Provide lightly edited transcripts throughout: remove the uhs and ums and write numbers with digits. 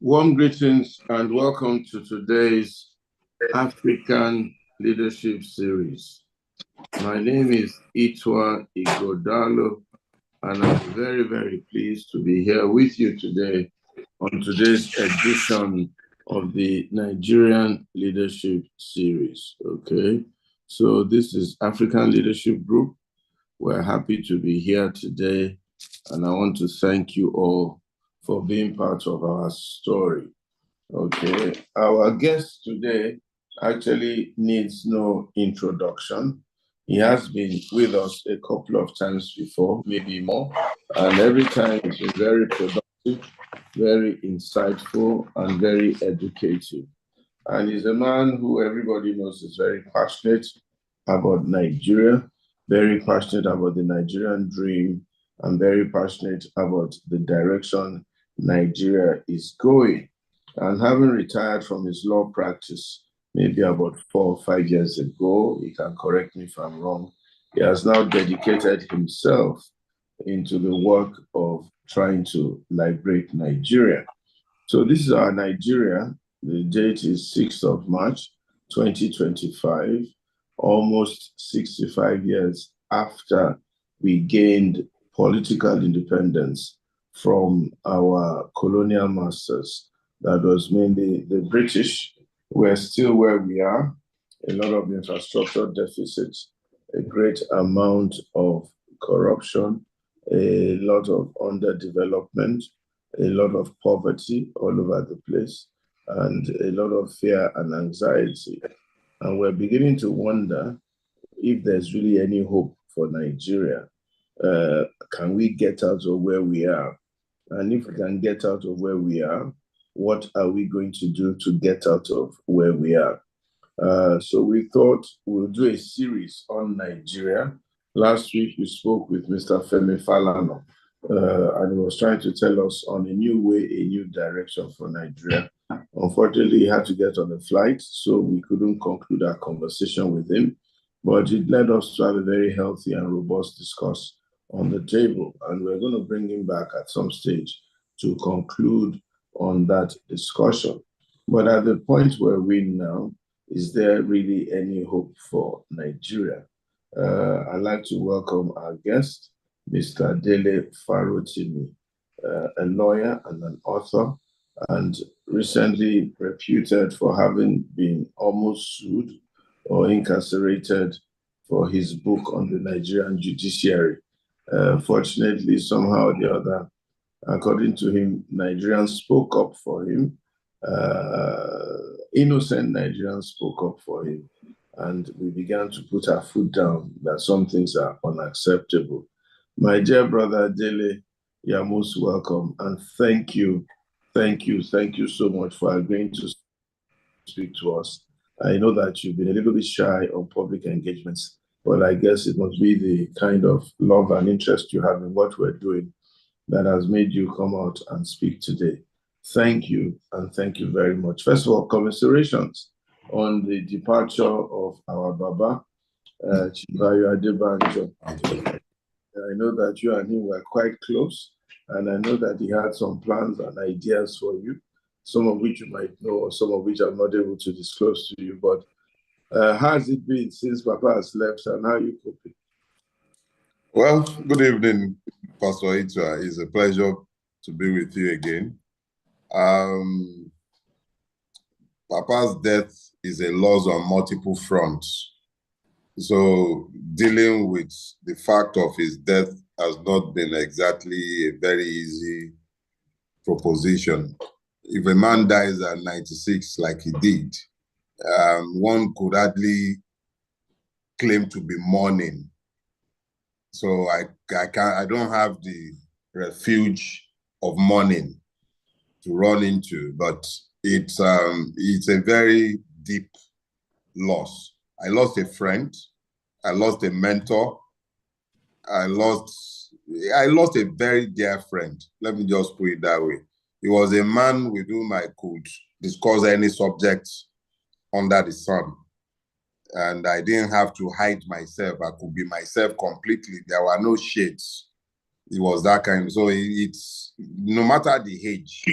Warm greetings and welcome to today's African Leadership Series. My name is IGHODALO, and I'm very, very pleased to be here with you today on today's edition of the Nigerian Leadership Series. Okay, so this is African Leadership Group. We're happy to be here today, and I want to thank you all for being part of our story. Okay, our guest today actually needs no introduction. He has been with us a couple of times before, maybe more, and every time it's been very productive, very insightful, and very educative. And he's a man who everybody knows is very passionate about Nigeria, very passionate about the Nigerian dream, and very passionate about the direction Nigeria is going. And having retired from his law practice maybe about 4 or 5 years ago, he can correct me if I'm wrong, he has now dedicated himself into the work of trying to liberate Nigeria. So this is our Nigeria. The date is 6th of March, 2025, almost 65 years after we gained political independence from our colonial masters. That was mainly the British. We're still where we are, a lot of infrastructure deficits, a great amount of corruption, a lot of underdevelopment, a lot of poverty all over the place, and a lot of fear and anxiety. And we're beginning to wonder if there's really any hope for Nigeria. Can we get out of where we are? And if we can get out of where we are, what are we going to do to get out of where we are? So we thought we'll do a series on Nigeria. Last week, we spoke with Mr. Femi Falana, and he was trying to tell us on a new way, a new direction for Nigeria. Unfortunately, he had to get on a flight, so we couldn't conclude our conversation with him, but it led us to have a very healthy and robust discourse on the table, and we're going to bring him back at some stage to conclude on that discussion. But at the point where we're now, is there really any hope for Nigeria? I'd like to welcome our guest, Mr. Dele Farotimi, a lawyer and an author, and recently reputed for having been almost sued or incarcerated for his book on the Nigerian judiciary. Fortunately, somehow or the other, according to him, Nigerians spoke up for him. Innocent Nigerians spoke up for him. And we began to put our foot down that some things are unacceptable. My dear brother Dele, you are most welcome. And thank you so much for agreeing to speak to us. I know that you've been a little bit shy on public engagements, but I guess it must be the kind of love and interest you have in what we're doing that has made you come out and speak today. Thank you, and thank you very much. First of all, commiserations on the departure of our Baba, Chibayo Adebanjo. I know that you and him were quite close, and I know that he had some plans and ideas for you, some of which you might know, or some of which I'm not able to disclose to you. But how has it been since Papa has left, and how are you coping? Well, good evening, Pastor Itwa. It's a pleasure to be with you again. Papa's death is a loss on multiple fronts. So dealing with the fact of his death has not been exactly a very easy proposition. If a man dies at 96 like he did, one could hardly claim to be mourning. So I don't have the refuge of mourning to run into, but it's a very deep loss. I lost a friend, I lost a mentor, I lost a very dear friend. Let me just put it that way. He was a man with whom I could discuss any subject under the sun. And I didn't have to hide myself. I could be myself completely. There were no shades. It was that kind. So it's no matter the age,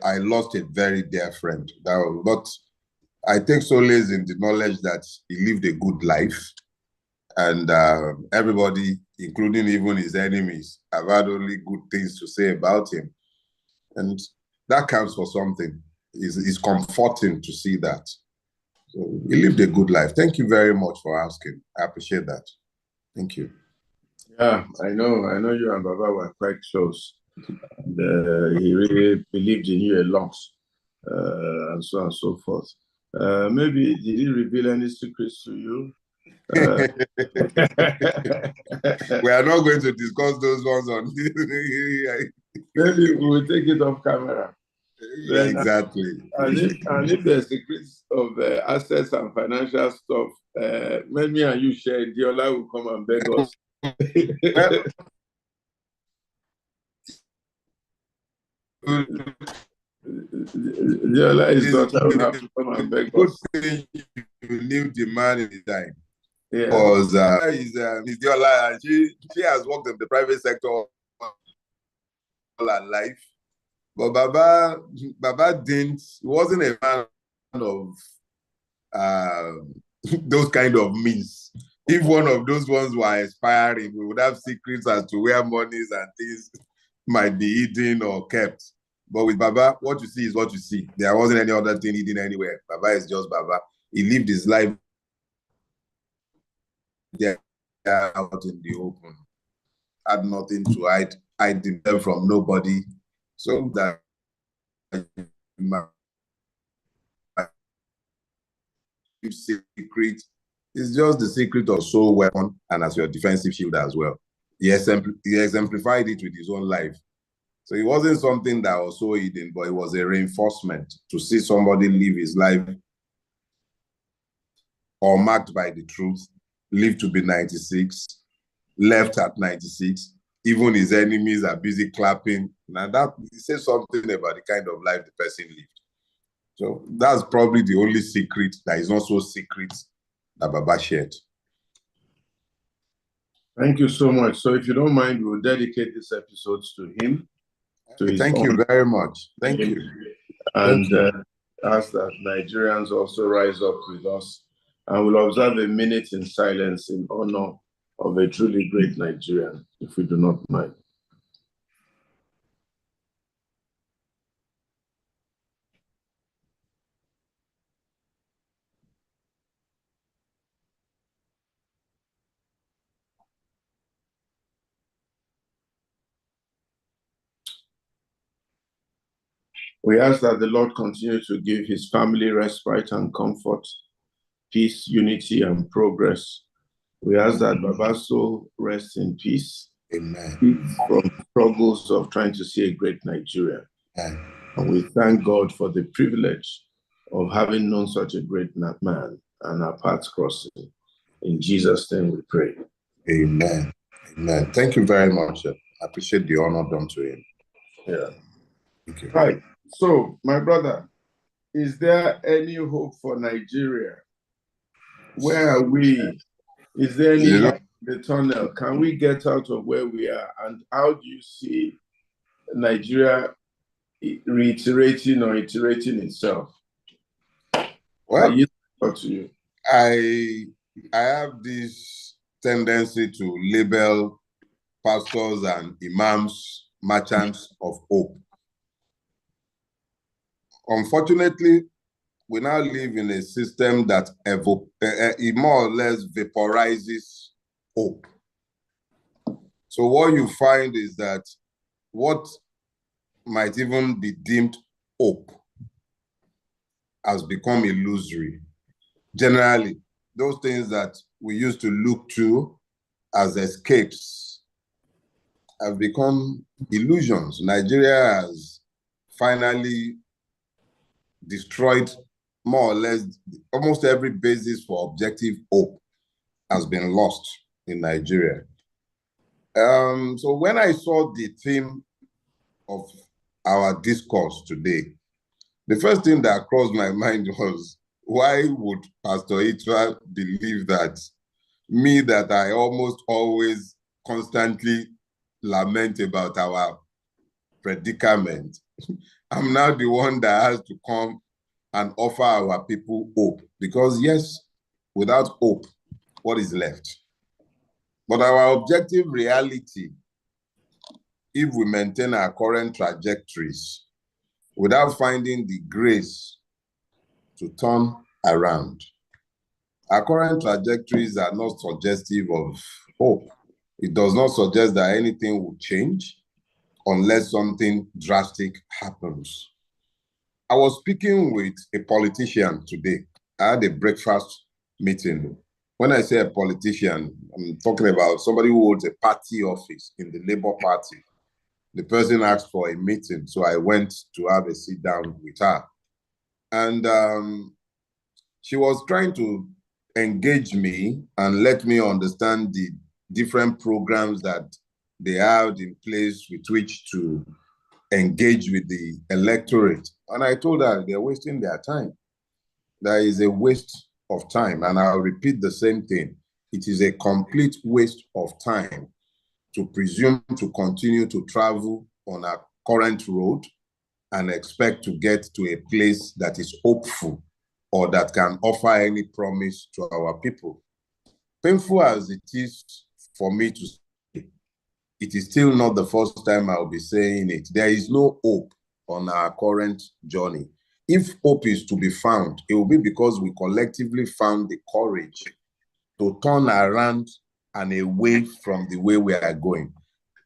I lost a very dear friend. But I take solace in the knowledge that he lived a good life, and everybody, including even his enemies, have had only good things to say about him. And that counts for something. It's comforting to see that. So he lived a good life. Thank you very much for asking. I appreciate that. Thank you. Yeah, I know you and Baba were quite close. He really believed in you a lot, and so on and so forth. Maybe did he reveal any secrets to you? We are not going to discuss those ones on. Maybe we'll take it off camera. Yeah, exactly. And if there's secrets of assets and financial stuff, maybe and you share, Diola will come and beg us. Diola is daughter will have to come and beg us. You leave the man in the time. Yeah. Because Miss Diola, and she has worked in the private sector all her life. But Baba didn't, he wasn't a fan of those kind of means. If one of those ones were expiring, we would have secrets as to where monies and things might be hidden or kept. But with Baba, what you see is what you see. There wasn't any other thing hidden anywhere. Baba is just Baba. He lived his life there out in the open. Had nothing to hide himself from nobody. So that secret is just the secret of soul weapon and as your defensive shield as well. He exemplified it with his own life. So it wasn't something that was so hidden, but it was a reinforcement to see somebody live his life or marked by the truth, live to be 96, left at 96. Even his enemies are busy clapping. Now that says something about the kind of life the person lived. So that's probably the only secret that is not so secret that Baba shared. Thank you so much. So if you don't mind, we'll dedicate this episode to him. Thank you very much. Thank you. And ask that Nigerians also rise up with us. And we'll observe a minute in silence in honor of a truly great Nigerian, if we do not mind. We ask that the Lord continue to give his family respite and comfort, peace, unity, and progress. We ask that Baba's soul rests in peace. Amen. Peace from struggles of trying to see a great Nigeria. Amen. And we thank God for the privilege of having known such a great man and our paths crossing. In Jesus' name we pray. Amen. Amen. Thank you very much. I appreciate the honor done to him. Yeah. Thank you. Right. So, my brother, is there any hope for Nigeria? Where are we? Is there any light in the tunnel? Can we get out of where we are? And how do you see Nigeria reiterating or iterating itself? Well, to you. I have this tendency to label pastors and imams merchants of hope. Unfortunately, we now live in a system that it more or less vaporizes hope. So what you find is that what might even be deemed hope has become illusory. Generally, those things that we used to look to as escapes have become illusions. Nigeria has finally destroyed more or less almost every basis for objective hope has been lost in Nigeria. So when I saw the theme of our discourse today, the first thing that crossed my mind was, why would Pastor Itra believe that me that I almost always constantly lament about our predicament I'm now the one that has to come and offer our people hope. Because yes, without hope, what is left? But our objective reality, if we maintain our current trajectories without finding the grace to turn around, our current trajectories are not suggestive of hope. It does not suggest that anything will change unless something drastic happens. I was speaking with a politician today. I had a breakfast meeting. When I say a politician, I'm talking about somebody who holds a party office in the Labour Party. The person asked for a meeting, so I went to have a sit down with her. And she was trying to engage me and let me understand the different programs that they have in place with which to engage with the electorate. And I told her they're wasting their time. There is a waste of time. And I'll repeat the same thing. It is a complete waste of time to presume to continue to travel on our current road and expect to get to a place that is hopeful or that can offer any promise to our people. Painful as it is for me to say, it is still not the first time I'll be saying it. There is no hope on our current journey. If hope is to be found, it will be because we collectively found the courage to turn around and away from the way we are going.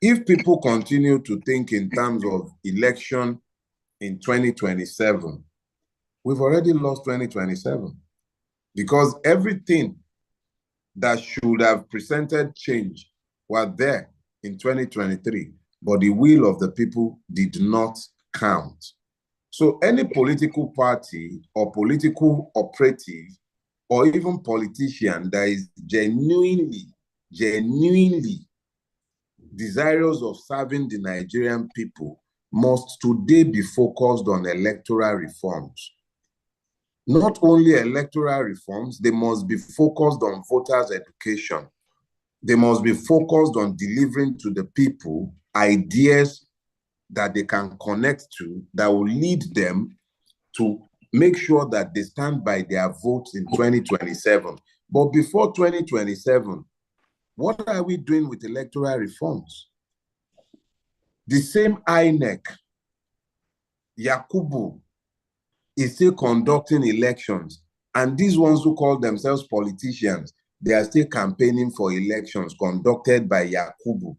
If people continue to think in terms of election in 2027, we've already lost 2027 because everything that should have presented change were there in 2023, but the will of the people did not count. So any political party or political operative or even politician that is genuinely desirous of serving the Nigerian people must today be focused on electoral reforms. Not only electoral reforms, they must be focused on voters' education. They must be focused on delivering to the people ideas that they can connect to that will lead them to make sure that they stand by their votes in 2027. But before 2027, what are we doing with electoral reforms? The same INEC, Yakubu, is still conducting elections. And these ones who call themselves politicians, they are still campaigning for elections conducted by Yakubu,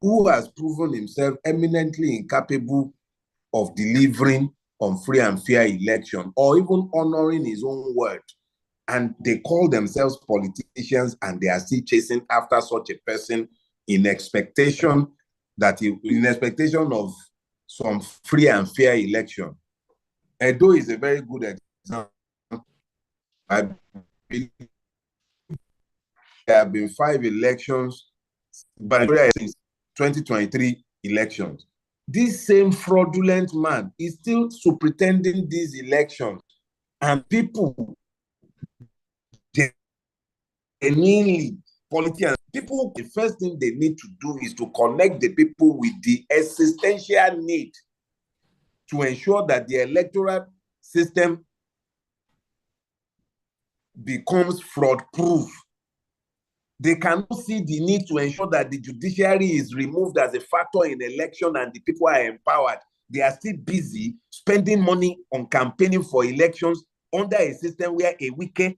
who has proven himself eminently incapable of delivering on free and fair election or even honoring his own word. And they call themselves politicians and they are still chasing after such a person in expectation of some free and fair election. Edo is a very good example. I believe there have been 5 elections, but since 2023 elections. This same fraudulent man is still superintending these elections, and people genuinely, politicians, people, the first thing they need to do is to connect the people with the existential need to ensure that the electoral system becomes fraud-proof. They cannot see the need to ensure that the judiciary is removed as a factor in election and the people are empowered. They are still busy spending money on campaigning for elections under a system where a wicked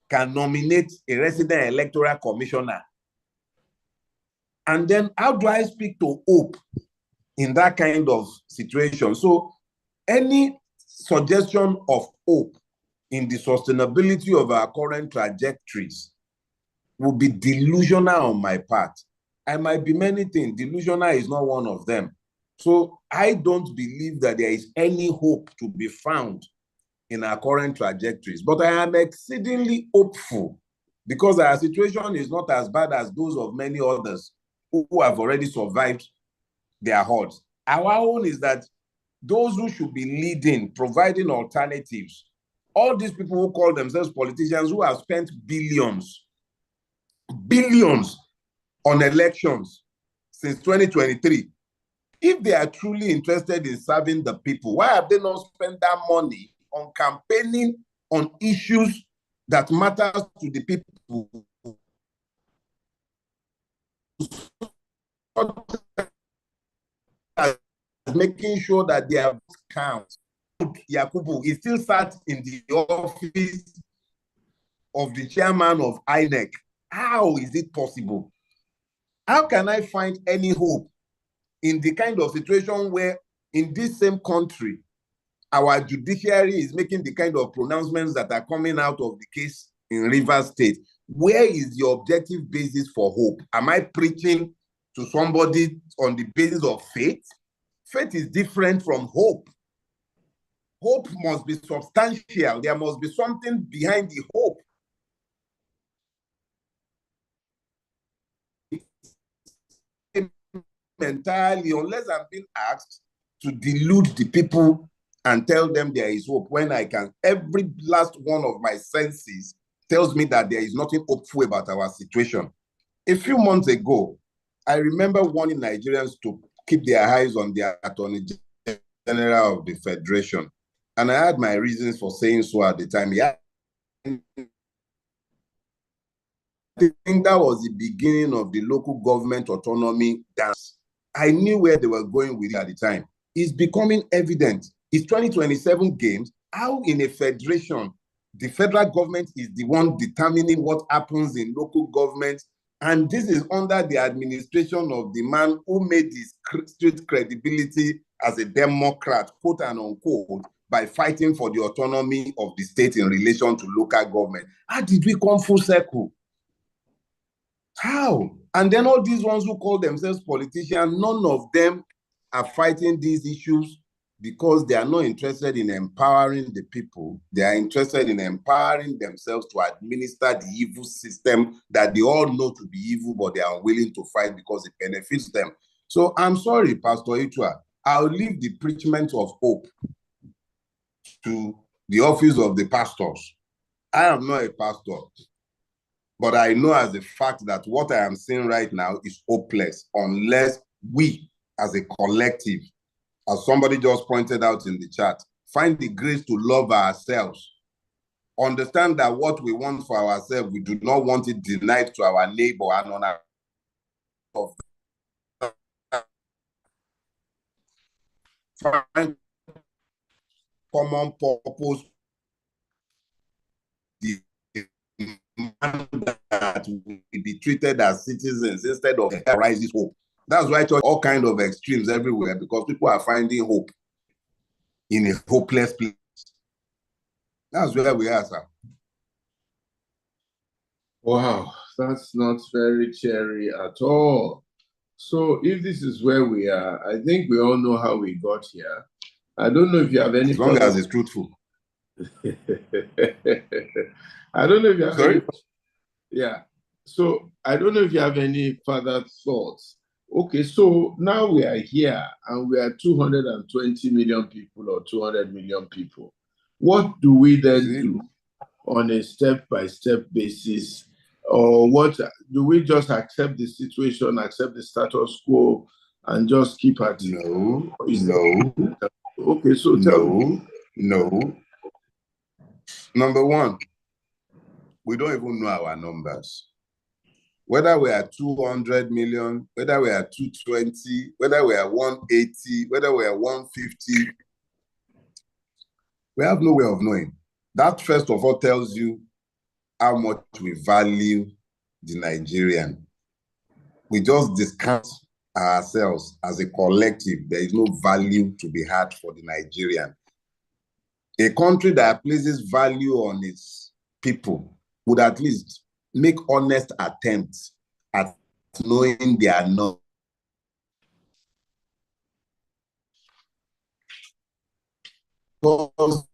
can nominate a resident electoral commissioner. And then how do I speak to hope in that kind of situation? So any suggestion of hope in the sustainability of our current trajectories will be delusional on my part. I might be many things. Delusional is not one of them. So I don't believe that there is any hope to be found in our current trajectories. But I am exceedingly hopeful because our situation is not as bad as those of many others who have already survived their hordes. Our own is that those who should be leading, providing alternatives, all these people who call themselves politicians who have spent billions on elections since 2023, If they are truly interested in serving the people, why have they not spent that money on campaigning on issues that matter to the people? Making sure that their votes count. Yakubu is still sat in the office of the chairman of INEC. How is it possible? How can I find any hope in the kind of situation where in this same country, our judiciary is making the kind of pronouncements that are coming out of the case in Rivers State? Where is the objective basis for hope? Am I preaching to somebody on the basis of faith? Faith is different from hope. Hope must be substantial. There must be something behind the hope. Entirely, unless I'm being asked to delude the people and tell them there is hope, when I can, every last one of my senses tells me that there is nothing hopeful about our situation. A few months ago, I remember warning Nigerians to keep their eyes on the Attorney General of the Federation. And I had my reasons for saying so at the time. Yeah, I think that was the beginning of the local government autonomy dance. I knew where they were going with it at the time. It's becoming evident. It's 2027 games. How in a federation, the federal government is the one determining what happens in local government, and this is under the administration of the man who made his street credibility as a Democrat, quote and unquote, by fighting for the autonomy of the state in relation to local government. How did we come full circle? How? And then all these ones who call themselves politicians, none of them are fighting these issues because they are not interested in empowering the people. They are interested in empowering themselves to administer the evil system that they all know to be evil, but they are willing to fight because it benefits them. So I'm sorry, Pastor Itua, I'll leave the preachment of hope to the office of the pastors. I am not a pastor, but I know as a fact that what I am seeing right now is hopeless unless we as a collective, as somebody just pointed out in the chat, find the grace to love ourselves. Understand that what we want for ourselves, we do not want it denied to our neighbor and on our find common purpose, the that we be treated as citizens instead of rises hope. That's why all kinds of extremes everywhere, because people are finding hope in a hopeless place. That's where we are, sir. Wow, that's not very cheery at all. So if this is where we are, I think we all know how we got here. I don't know if you have any... As long as it's truthful. I don't know if you have... Sorry? Yeah. So I don't know if you have any further thoughts. Okay, so now we are here and we are 220 million people or 200 million people. What do we then do on a step-by-step basis? Or what do we just accept the situation, accept the status quo, and just keep at it? No. Okay, so tell me. No. Number one, we don't even know our numbers. Whether we are 200 million, whether we are 220, whether we are 180, whether we are 150, we have no way of knowing. That first of all tells you how much we value the Nigerian. We just discount ourselves as a collective. There is no value to be had for the Nigerian. A country that places value on its people would at least make honest attempts at knowing they are not. Because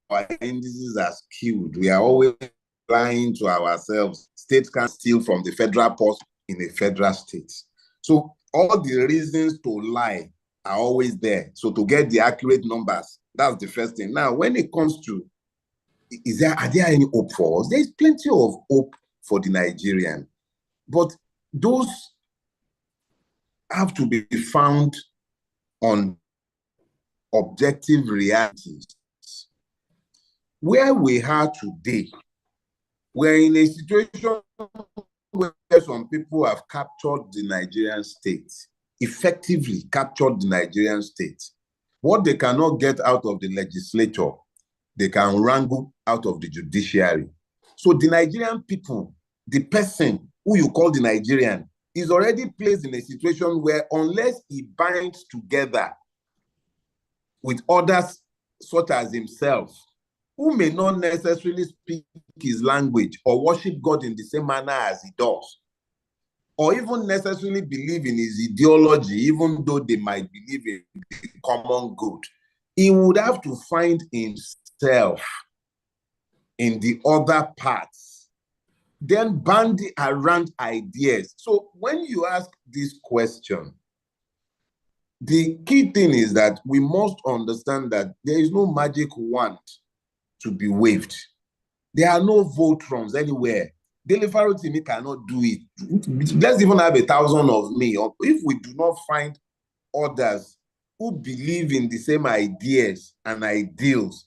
our indices are skewed. We are always lying to ourselves. States can steal from the federal purse in a federal state. So all the reasons to lie are always there. So to get the accurate numbers, that's the first thing. Now, when it comes to, are there any hope for us? There's plenty of hope for the Nigerian. But those have to be found on objective realities. Where we are today, we're in a situation where some people have captured the Nigerian state, effectively captured the Nigerian state. What they cannot get out of the legislature, they can wrangle out of the judiciary. So the Nigerian people, the person who you call the Nigerian, is already placed in a situation where unless he binds together with others such as himself, who may not necessarily speak his language or worship God in the same manner as he does, or even necessarily believe in his ideology, even though they might believe in the common good, he would have to find himself in the other parts, then bandy around ideas. So when you ask this question, the key thing is that we must understand that there is no magic wand to be waved. There are no Voltrons anywhere. Dele Farotimi cannot do it. Let's even have 1,000 of me. If we do not find others who believe in the same ideas and ideals,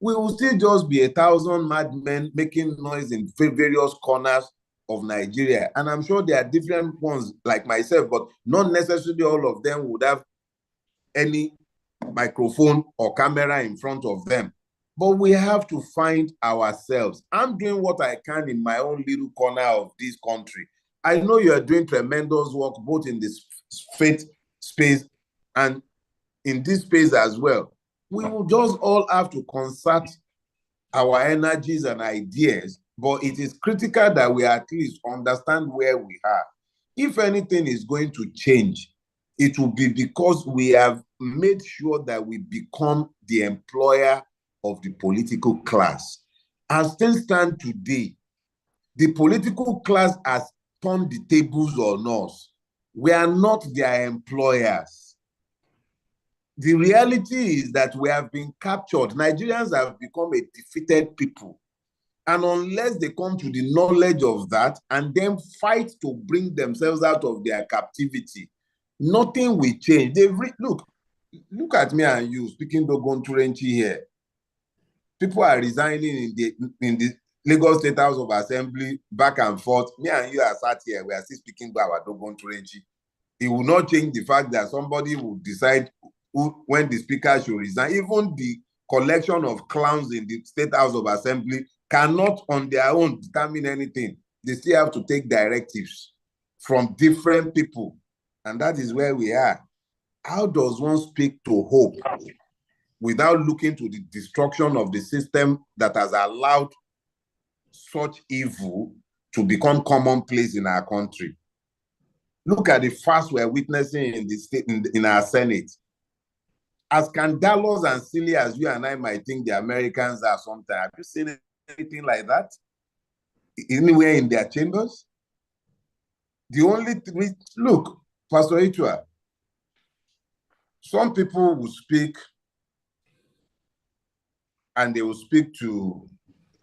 we will still just be 1,000 madmen making noise in various corners of Nigeria. And I'm sure there are different ones like myself, but not necessarily all of them would have any microphone or camera in front of them. But we have to find ourselves. I'm doing what I can in my own little corner of this country. I know you are doing tremendous work both in this faith space and in this space as well. We will just all have to concert our energies and ideas, but it is critical that we at least understand where we are. If anything is going to change, it will be because we have made sure that we become the employer of the political class. As things stand today, the political class has turned the tables on us. We are not their employers. The reality is that we have been captured. Nigerians have become a defeated people. And unless they come to the knowledge of that and then fight to bring themselves out of their captivity, nothing will change. Look at me and you speaking Dogon Turenchi here. People are resigning in the Lagos State House of Assembly back and forth. Me and you are sat here. We are still speaking about our Dogon Turenchi. It will not change the fact that somebody will decide when the speaker should resign. Even the collection of clowns in the State House of Assembly cannot on their own determine anything. They still have to take directives from different people. And that is where we are. How does one speak to hope without looking to the destruction of the system that has allowed such evil to become commonplace in our country? Look at the fast we're witnessing in the state, in our Senate. As scandalous and silly as you and I might think the Americans are sometimes, have you seen anything like that anywhere in their chambers? The only thing, look, Pastor Itua, some people will speak and they will speak to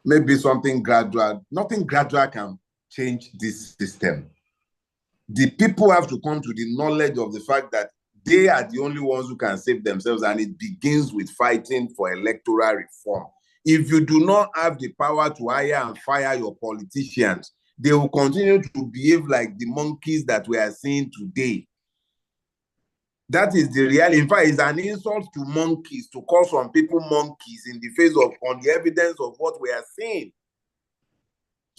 maybe something gradual. Nothing gradual can change this system. The people have to come to the knowledge of the fact that they are the only ones who can save themselves, and it begins with fighting for electoral reform. If you do not have the power to hire and fire your politicians, they will continue to behave like the monkeys that we are seeing today. That is the reality. In fact, it's an insult to monkeys to call some people monkeys in the face of, on the evidence of what we are seeing.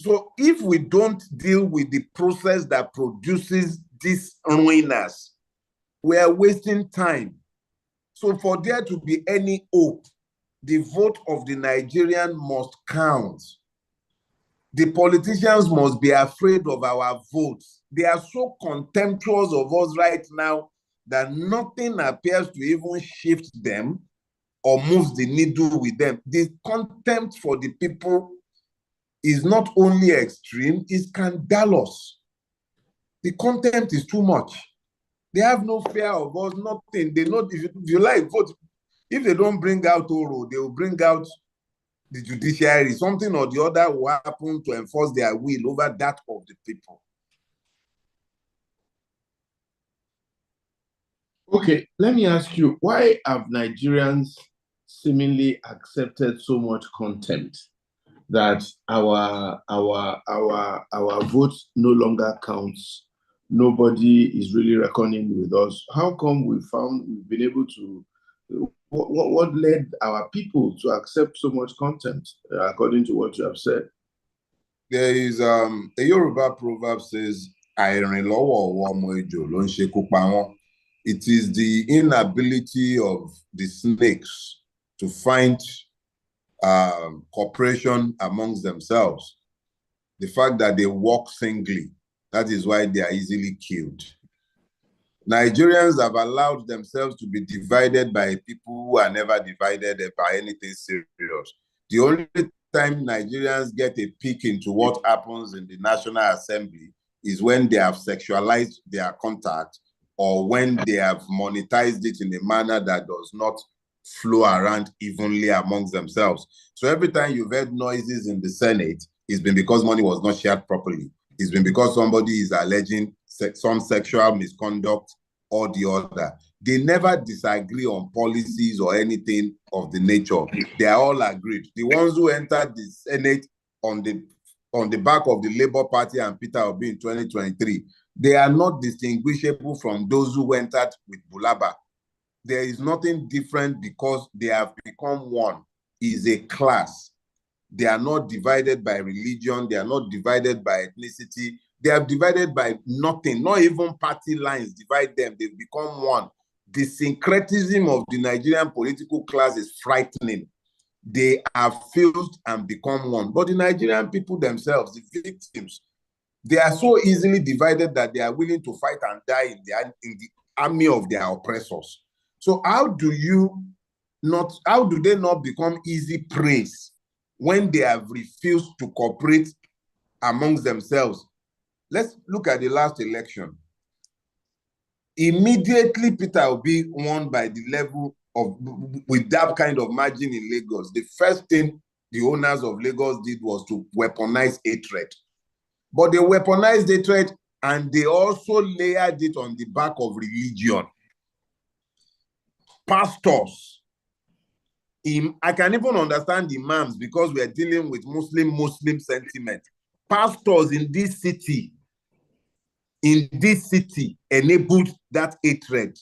So if we don't deal with the process that produces these ruiners, we are wasting time. So for there to be any hope, the vote of the Nigerian must count. The politicians must be afraid of our votes. They are so contemptuous of us right now that nothing appears to even shift them or moves the needle with them. The contempt for the people is not only extreme, it's scandalous. The contempt is too much. They have no fear of us, nothing. They know if you like vote. If they don't bring out Oro, they will bring out the judiciary. Something or the other will happen to enforce their will over that of the people. Okay, let me ask you, why have Nigerians seemingly accepted so much contempt that our vote no longer counts? Nobody is really reckoning with us. How come we've been able to, what led our people to accept so much contempt, according to what you have said? There is a Yoruba proverb says, "Àìrìnlọ́wọ́ ọmọ ejò ló ń ṣekú pa wọ́n." It is the inability of the snakes to find cooperation amongst themselves. The fact that they walk singly, that is why they are easily killed. Nigerians have allowed themselves to be divided by people who are never divided by anything serious. The only time Nigerians get a peek into what happens in the National Assembly is when they have sexualized their contact or when they have monetized it in a manner that does not flow around evenly amongst themselves. So every time you've heard noises in the Senate, it's been because money was not shared properly. It's been because somebody is alleging some sexual misconduct or the other. They never disagree on policies or anything of the nature. They are all agreed. The ones who entered the Senate on the back of the Labour Party and Peter Obi in 2023, they are not distinguishable from those who entered with Bulaba. There is nothing different because they have become one. Is a class. They are not divided by religion. They are not divided by ethnicity. They are divided by nothing. Not even party lines divide them. They've become one. The syncretism of the Nigerian political class is frightening. They are fused and become one. But the Nigerian people themselves, the victims, they are so easily divided that they are willing to fight and die in the army of their oppressors. So how do they not become easy prey when they have refused to cooperate amongst themselves? Let's look at the last election. Immediately, Peter Obi won by the level of, with that kind of margin in Lagos. The first thing the owners of Lagos did was to weaponize hatred. But they weaponized hatred and they also layered it on the back of religion. Pastors, I can even understand imams because we are dealing with Muslim sentiment. Pastors in this city enabled that hatred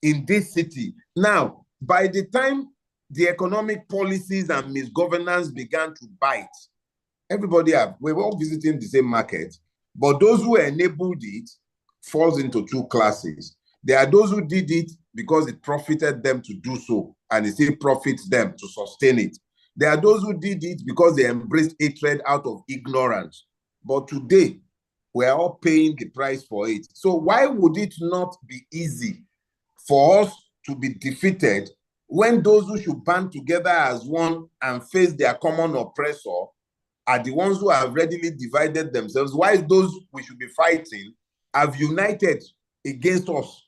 in this city. Now, by the time the economic policies and misgovernance began to bite, we were all visiting the same market, but those who enabled it falls into two classes. There are those who did it because it profited them to do so, and it still profits them to sustain it. There are those who did it because they embraced hatred out of ignorance. But today, we are all paying the price for it. So why would it not be easy for us to be defeated when those who should band together as one and face their common oppressor are the ones who have readily divided themselves, while those we should be fighting have united against us?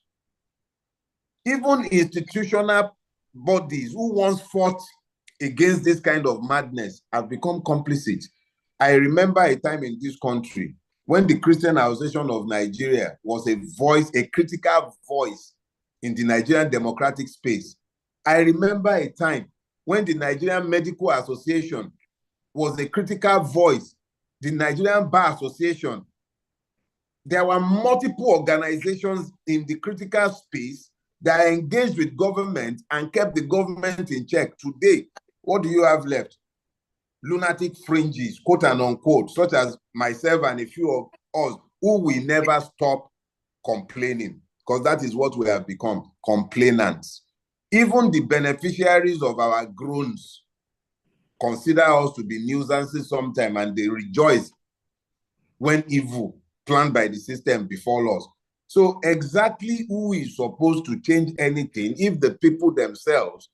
Even institutional bodies who once fought against this kind of madness have become complicit. I remember a time in this country when the Christian Association of Nigeria was a critical voice in the Nigerian democratic space. I remember a time when the Nigerian Medical Association was a critical voice, the Nigerian Bar Association. There were multiple organizations in the critical space that engaged with government and kept the government in check. Today, what do you have left? Lunatic fringes, quote and unquote, such as myself and a few of us, who will never stop complaining, because that is what we have become, complainants. Even the beneficiaries of our groans consider us to be nuisances sometimes, and they rejoice when evil planned by the system befall us. So exactly who is supposed to change anything if the people themselves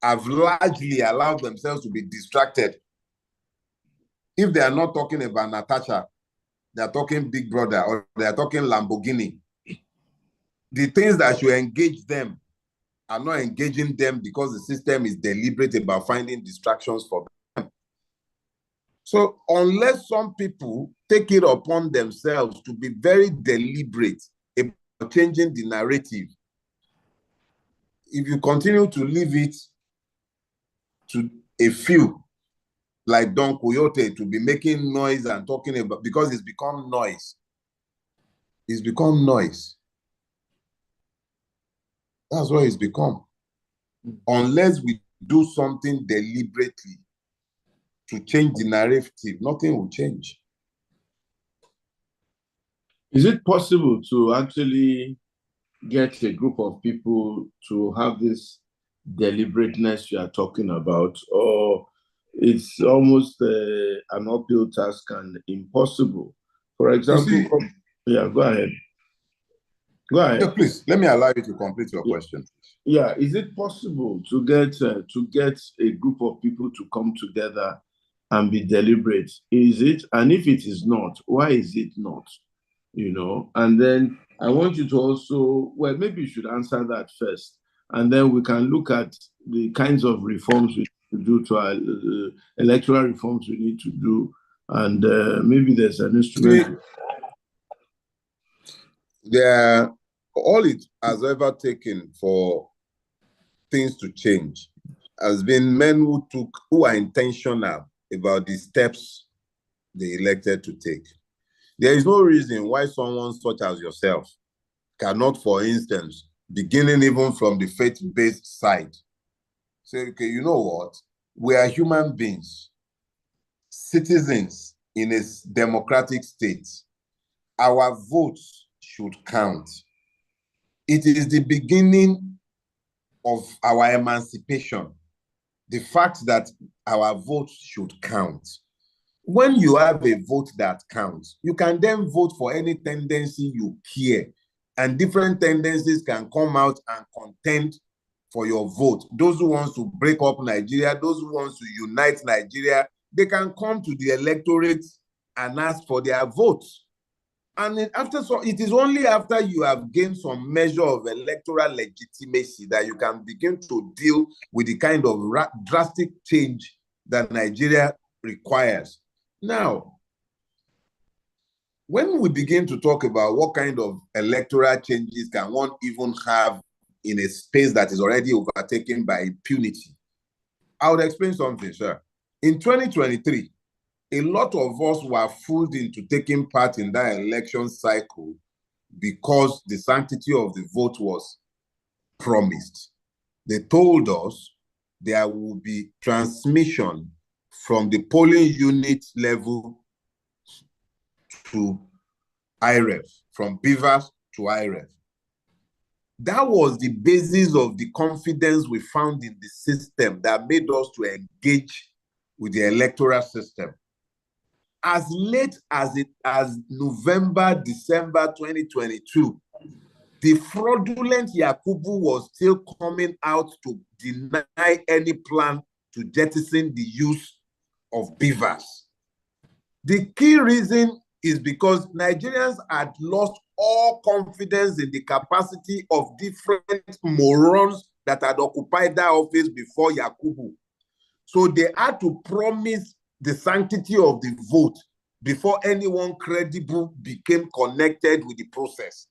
have largely allowed themselves to be distracted? If they are not talking about Natasha, they are talking Big Brother, or they are talking Lamborghini. The things that should engage them are not engaging them because the system is deliberate about finding distractions for them. So unless some people take it upon themselves to be very deliberate changing the narrative. If you continue to leave it to a few, like Don Coyote, to be making noise and talking about, because it's become noise. It's become noise. That's what it's become. Unless we do something deliberately to change the narrative, nothing will change. Is it possible to actually get a group of people to have this deliberateness you are talking about, or it's almost an uphill task and impossible? For example, yeah, go ahead. Go ahead. Yeah, please, let me allow you to complete your question. Yeah, is it possible to get a group of people to come together and be deliberate? Is it? And if it is not, why is it not? You know, and then I want you to also, well, maybe you should answer that first, and then we can look at the kinds of reforms we need to do to our electoral reforms we need to do, and maybe there's an instrument. All it has ever taken for things to change has been men who are intentional about the steps they elected to take. There is no reason why someone such as yourself cannot, for instance, beginning even from the faith-based side, say, okay, you know what? We are human beings, citizens in a democratic state. Our votes should count. It is the beginning of our emancipation, the fact that our votes should count. When you have a vote that counts, you can then vote for any tendency you care, and different tendencies can come out and contend for your vote. Those who want to break up Nigeria, those who want to unite Nigeria, they can come to the electorate and ask for their votes. And it is only after you have gained some measure of electoral legitimacy that you can begin to deal with the kind of drastic change that Nigeria requires. Now, when we begin to talk about what kind of electoral changes can one even have in a space that is already overtaken by impunity, I would explain something, sir. In 2023, a lot of us were fooled into taking part in that election cycle because the sanctity of the vote was promised. They told us there will be transmission from the polling unit level to IREF, from BVAS to IREF. That was the basis of the confidence we found in the system that made us to engage with the electoral system. As late as November, December 2022, the fraudulent Yakubu was still coming out to deny any plan to jettison the use of BVAS. The key reason is because Nigerians had lost all confidence in the capacity of different morons that had occupied that office before Yakubu. So they had to promise the sanctity of the vote before anyone credible became connected with the process.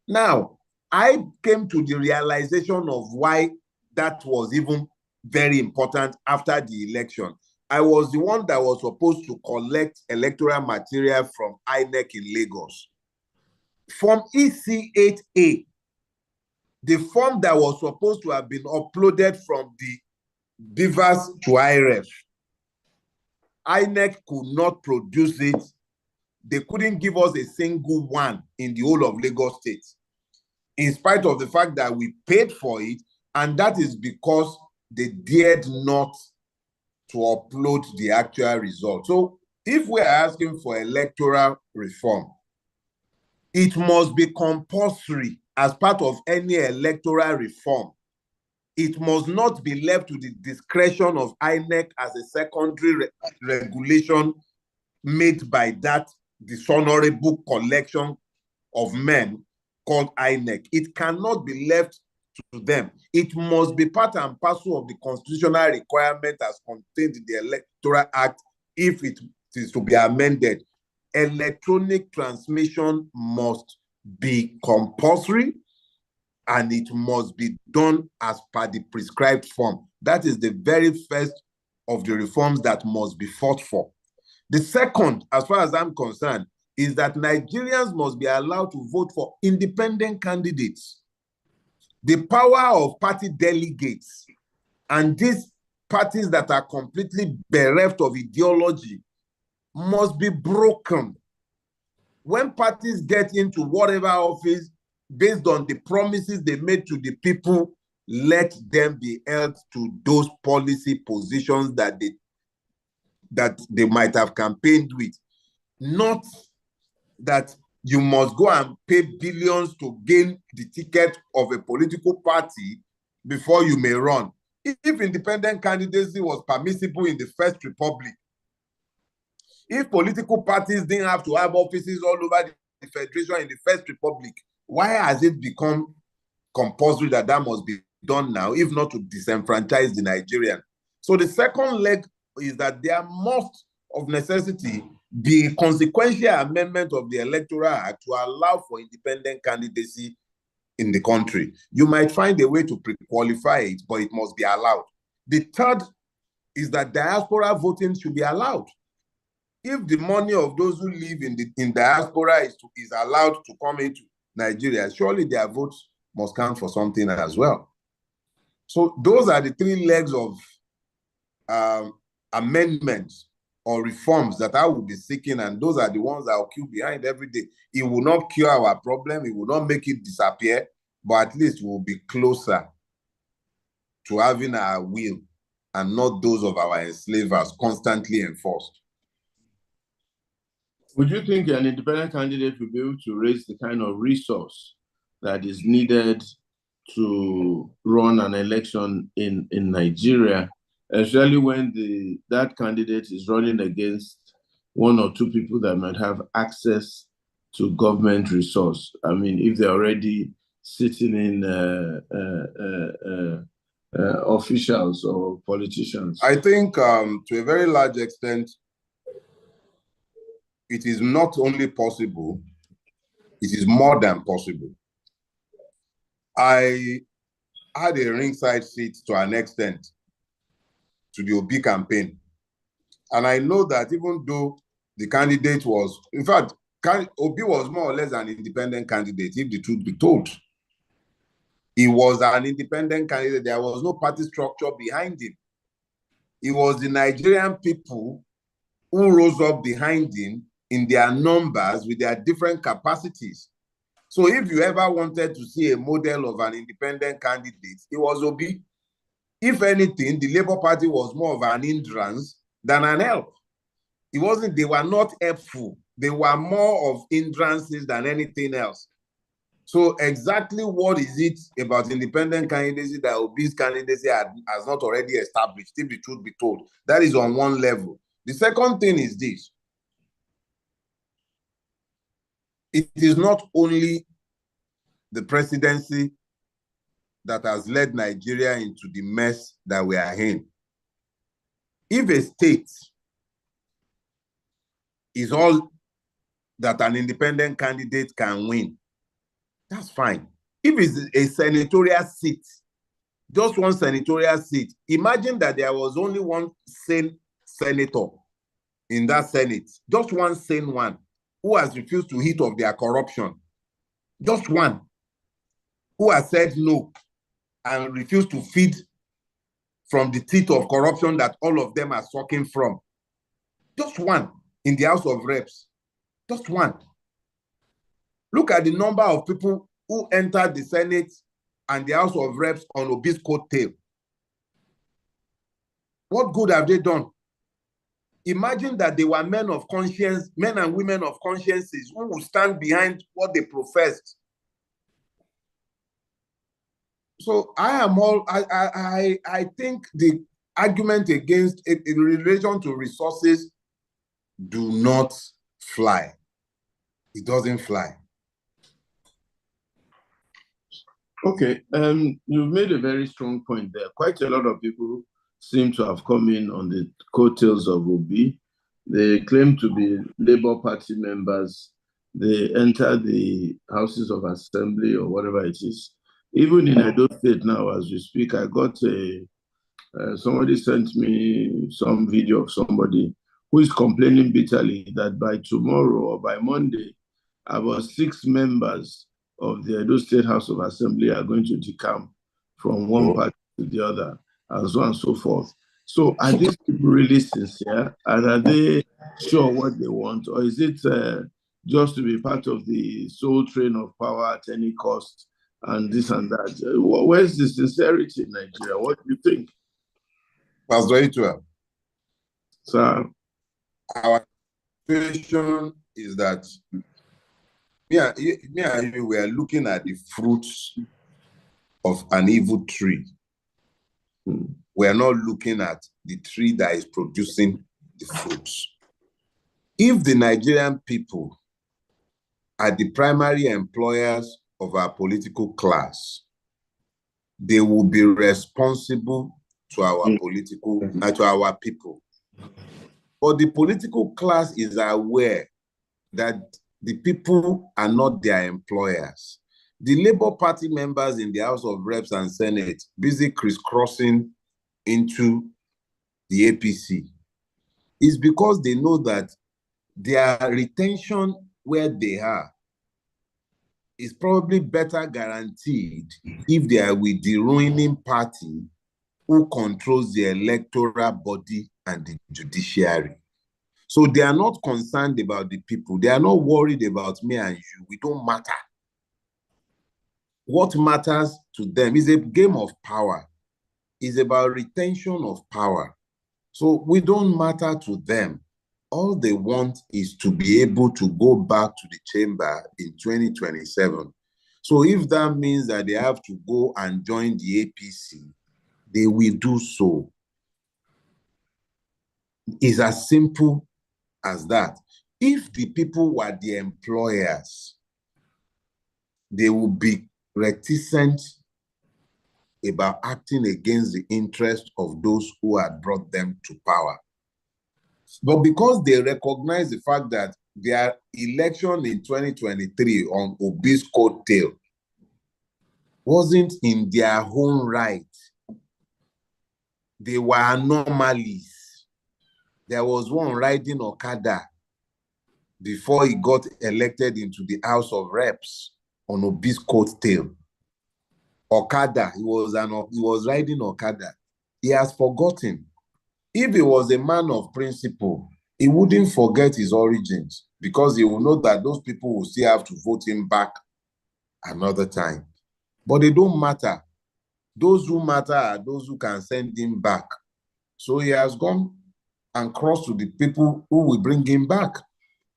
Now, I came to the realization of why that was even very important after the election. I was the one that was supposed to collect electoral material from INEC in Lagos. Form EC8A, the form that was supposed to have been uploaded from the BVAS to IREF, INEC could not produce it. They couldn't give us a single one in the whole of Lagos State, in spite of the fact that we paid for it, and that is because they dared not to upload the actual result. So if we're asking for electoral reform, it must be compulsory as part of any electoral reform. It must not be left to the discretion of INEC as a secondary regulation made by that dishonorable collection of men called INEC. It cannot be left to them. It must be part and parcel of the constitutional requirement as contained in the Electoral Act if it is to be amended. Electronic transmission must be compulsory, and it must be done as per the prescribed form. That is the very first of the reforms that must be fought for. The second, as far as I'm concerned, is that Nigerians must be allowed to vote for independent candidates. The power of party delegates and these parties that are completely bereft of ideology must be broken. When parties get into whatever office, based on the promises they made to the people, let them be held to those policy positions that they might have campaigned with. Not that you must go and pay billions to gain the ticket of a political party before you may run. If independent candidacy was permissible in the First Republic, if political parties didn't have to have offices all over the Federation in the First Republic, why has it become compulsory that must be done now, if not to disenfranchise the Nigerian? So the second leg is that there must, of necessity, be a consequential amendment of the Electoral Act to allow for independent candidacy in the country. You might find a way to pre-qualify it, but it must be allowed. The third is that diaspora voting should be allowed. If the money of those who live in diaspora is allowed to come into Nigeria, surely their votes must count for something as well. So those are the three legs of amendments or reforms that I will be seeking, and those are the ones I will queue behind every day. It will not cure our problem, it will not make it disappear, but at least we'll be closer to having our will and not those of our enslavers constantly enforced. Would you think an independent candidate will be able to raise the kind of resource that is needed to run an election in Nigeria, especially when that candidate is running against one or two people that might have access to government resource? I mean, if they're already sitting in officials or politicians. I think to a very large extent, it is not only possible, it is more than possible. I had a ringside seat to an extent to the Obi campaign. And I know that even though the candidate was, in fact, Obi was more or less an independent candidate, if the truth be told. He was an independent candidate. There was no party structure behind him. It was the Nigerian people who rose up behind him in their numbers with their different capacities. So if you ever wanted to see a model of an independent candidate, it was Obi. If anything, the Labour Party was more of an hindrance than an help. They were not helpful. They were more of hindrances than anything else. So exactly what is it about independent candidacy that Obi's candidacy has not already established, if the truth be told? That is on one level. The second thing is this. It is not only the presidency that has led Nigeria into the mess that we are in. If a state is all that an independent candidate can win, that's fine. If it's a senatorial seat, just one senatorial seat, imagine that there was only one sane senator in that Senate, just one sane one, who has refused to eat of their corruption. Just one, who has said no and refused to feed from the teeth of corruption that all of them are sucking from. Just one in the House of Reps. Just one. Look at the number of people who entered the Senate and the House of Reps on Obi's coattail. What good have they done? Imagine that they were men of conscience, men and women of consciences who would stand behind what they professed. So I think the argument against it in relation to resources do not fly. It doesn't fly. Okay, you've made a very strong point there. Quite a lot of people seem to have come in on the coattails of Obi. They claim to be Labour Party members. they enter the houses of assembly or whatever it is. Even in Edo State now, as we speak, I got somebody sent me some video of somebody who is complaining bitterly that by tomorrow or by Monday, about 6 members of the Edo State House of Assembly are going to decamp from one party to the other, and so on and so forth. So are these people really sincere? And are they sure what they want? Or is it just to be part of the sole train of power at any cost and this and that? Where's the sincerity in Nigeria? What do you think? Pastor Itua, So, our situation is that me and you, we are looking at the fruits of an evil tree. We are not looking at the tree that is producing the fruits. If the Nigerian people are the primary employers of our political class, they will be responsible to our to our people. But the political class is aware that the people are not their employers. The Labour Party members in the House of Reps and Senate busy crisscrossing into the APC is because they know that their retention where they are is probably better guaranteed if they are with the ruling party who controls the electoral body and the judiciary. So they are not concerned about the people. They are not worried about me and you. We don't matter. What matters to them is a game of power. It's about retention of power. So we don't matter to them. All they want is to be able to go back to the chamber in 2027. So if that means that they have to go and join the APC, they will do so. It's as simple as that. If the people were the employers, they would be reticent about acting against the interest of those who had brought them to power. But because they recognize the fact that their election in 2023 on Obi's coattail wasn't in their own right, they were anomalies. There was one riding Okada before he got elected into the House of Reps on Obi's coattail. Okada, he was riding Okada. He has forgotten. If he was a man of principle, he wouldn't forget his origins because he will know that those people will still have to vote him back another time. But they don't matter. Those who matter are those who can send him back. So he has gone and crossed to the people who will bring him back.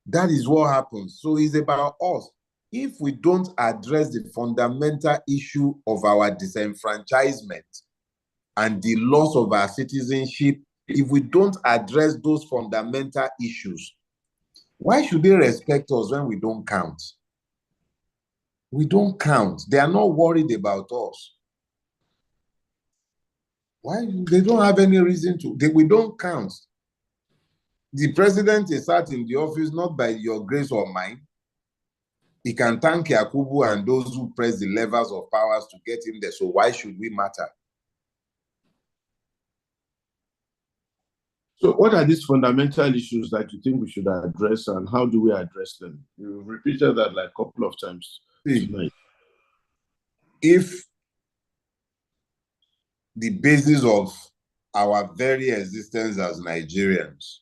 That is what happens. So it's about us. If we don't address the fundamental issue of our disenfranchisement and the loss of our citizenship, if we don't address those fundamental issues, why should they respect us when we don't count? We don't count. They are not worried about us. Why? They don't have any reason to. We don't count. The president is sat in the office not by your grace or mine. He can thank Yakubu and those who press the levers of powers to get him there. So why should we matter? So what are these fundamental issues that you think we should address, and how do we address them? You repeated that like a couple of times tonight. If the basis of our very existence as Nigerians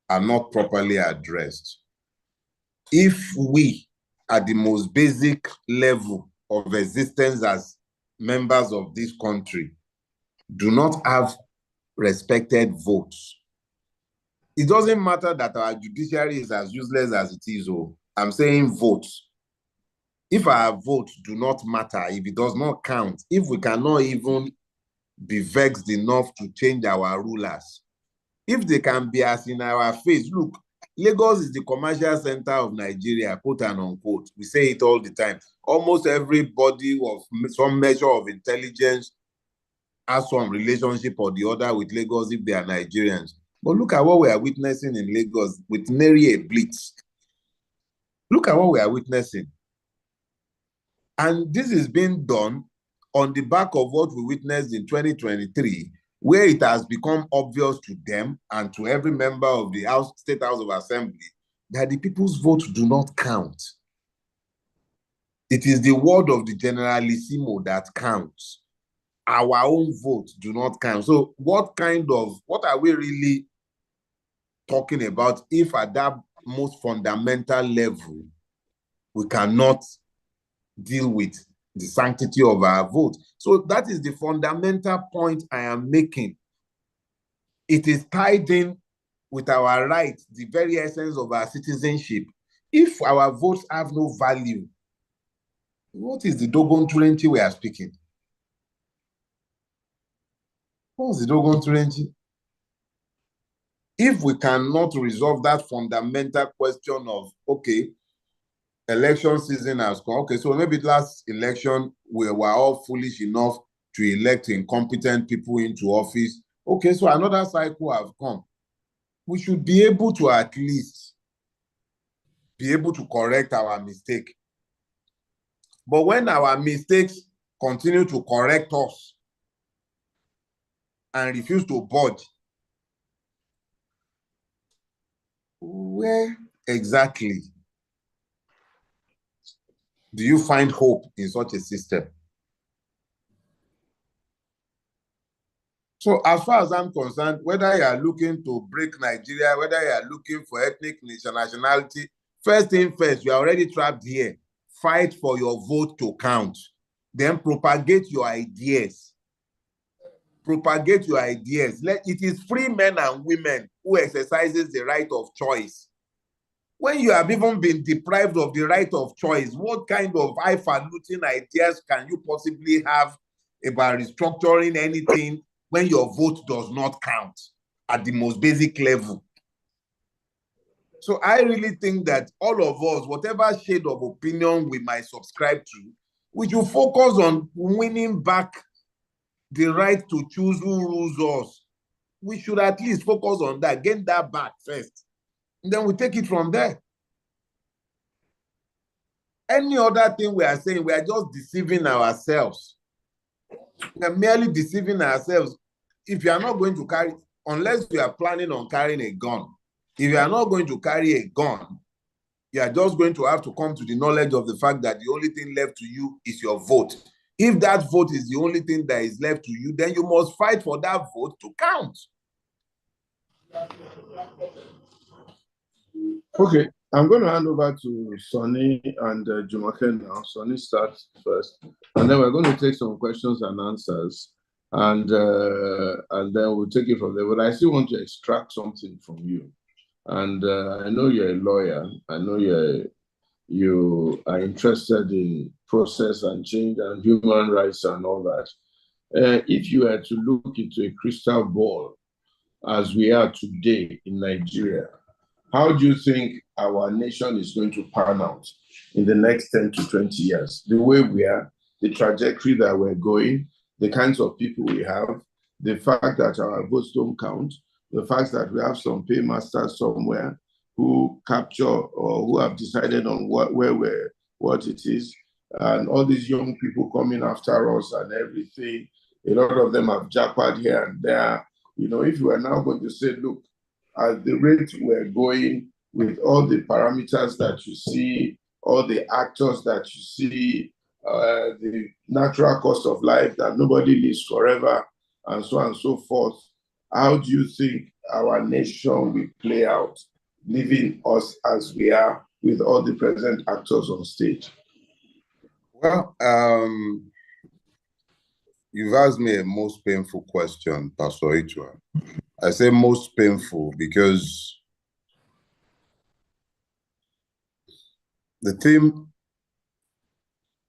are not properly addressed, if we, at the most basic level of existence as members of this country, do not have respected votes, it doesn't matter that our judiciary is as useless as it is. I'm saying votes. If our votes do not matter, if it does not count, if we cannot even be vexed enough to change our rulers, if they can be as in our face, look, Lagos is the commercial center of Nigeria, quote and unquote. We say it all the time. Almost everybody of some measure of intelligence has some relationship or the other with Lagos if they are Nigerians. But look at what we are witnessing in Lagos with nary a blitz. Look at what we are witnessing. And this is being done on the back of what we witnessed in 2023, where it has become obvious to them and to every member of the State House of Assembly that the people's vote do not count. It is the word of the Generalissimo that counts. Our own votes do not count. So what are we really talking about if at that most fundamental level we cannot deal with the sanctity of our vote? So that is the fundamental point I am making. It is tied in with our rights, the very essence of our citizenship. If our votes have no value, what is the Dogon Turenchi we are speaking? What's the Dogon Turenchi? If we cannot resolve that fundamental question of, okay, election season has come. Okay, so maybe last election, we were all foolish enough to elect incompetent people into office. Okay, so another cycle has come. We should be able to at least be able to correct our mistake. But when our mistakes continue to correct us and refuse to budge, where exactly do you find hope in such a system? So as far as I'm concerned, whether you are looking to break Nigeria, whether you are looking for ethnic nationality, first thing first, you are already trapped here. Fight for your vote to count. Then propagate your ideas. Propagate your ideas. It is free men and women who exercises the right of choice. When you have even been deprived of the right of choice, what kind of highfalutin ideas can you possibly have about restructuring anything when your vote does not count at the most basic level? So I really think that all of us, whatever shade of opinion we might subscribe to, we should focus on winning back the right to choose who rules us. We should at least focus on that, get that back first. And then we take it from there. Any other thing we are saying, we are just deceiving ourselves. We are merely deceiving ourselves. If you are not going to carry, unless you are planning on carrying a gun, if you are not going to carry a gun, you are just going to have to come to the knowledge of the fact that the only thing left to you is your vote. If that vote is the only thing that is left to you, then you must fight for that vote to count. Okay, I'm going to hand over to Sonny and Jumoke now. Sonny starts first, and then we're going to take some questions and answers, and then we'll take it from there. But I still want to extract something from you. And I know you're a lawyer. I know you are interested in process and change and human rights and all that. If you were to look into a crystal ball, as we are today in Nigeria, how do you think our nation is going to pan out in the next 10 to 20 years? The way we are, the trajectory that we're going, the kinds of people we have, the fact that our votes don't count, the fact that we have some paymasters somewhere who capture or who have decided on what it is, and all these young people coming after us and everything. A lot of them have jackpot here and there. You know, if you are now going to say, look, at the rate we're going with all the parameters that you see, all the actors that you see, the natural cost of life that nobody lives forever, and so on and so forth, how do you think our nation will play out, leaving us as we are with all the present actors on stage? Well, you've asked me a most painful question, Pastor Ichua. I say most painful because the theme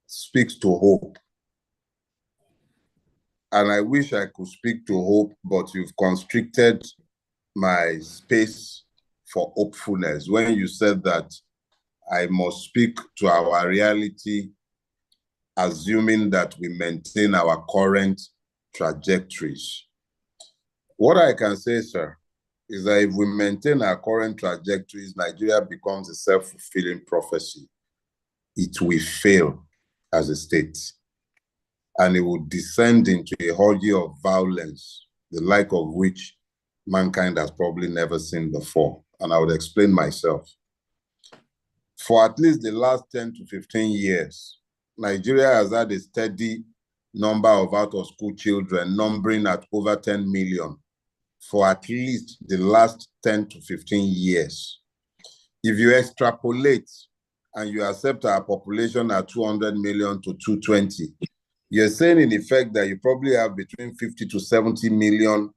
speaks to hope. And I wish I could speak to hope, but you've constricted my space for hopefulness when you said that I must speak to our reality, assuming that we maintain our current trajectories. What I can say, sir, is that if we maintain our current trajectories, Nigeria becomes a self-fulfilling prophecy. It will fail as a state, and it will descend into a orgy of violence, the like of which mankind has probably never seen before. And I would explain myself. For at least the last 10 to 15 years, Nigeria has had a steady number of out-of-school children, numbering at over 10 million for at least the last 10 to 15 years. If you extrapolate and you accept our population at 200 million to 220, you're saying in effect that you probably have between 50 to 70 million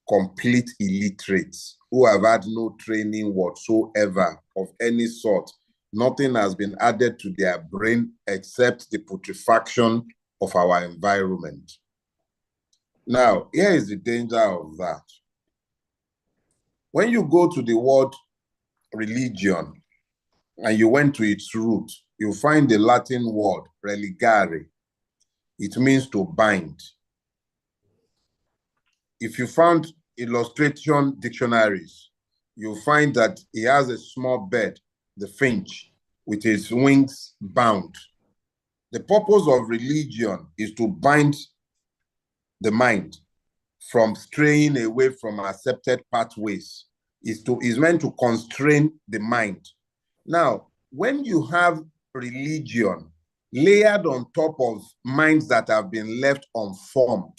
complete illiterates who have had no training whatsoever of any sort. Nothing has been added to their brain except the putrefaction of our environment. Now, here is the danger of that. When you go to the word religion and you went to its root, you find the Latin word religare. It means to bind. If you found illustration dictionaries, you'll find that he has a small bird, the finch, with his wings bound. The purpose of religion is to bind the mind from straying away from accepted pathways, is meant to constrain the mind. Now, when you have religion layered on top of minds that have been left unformed,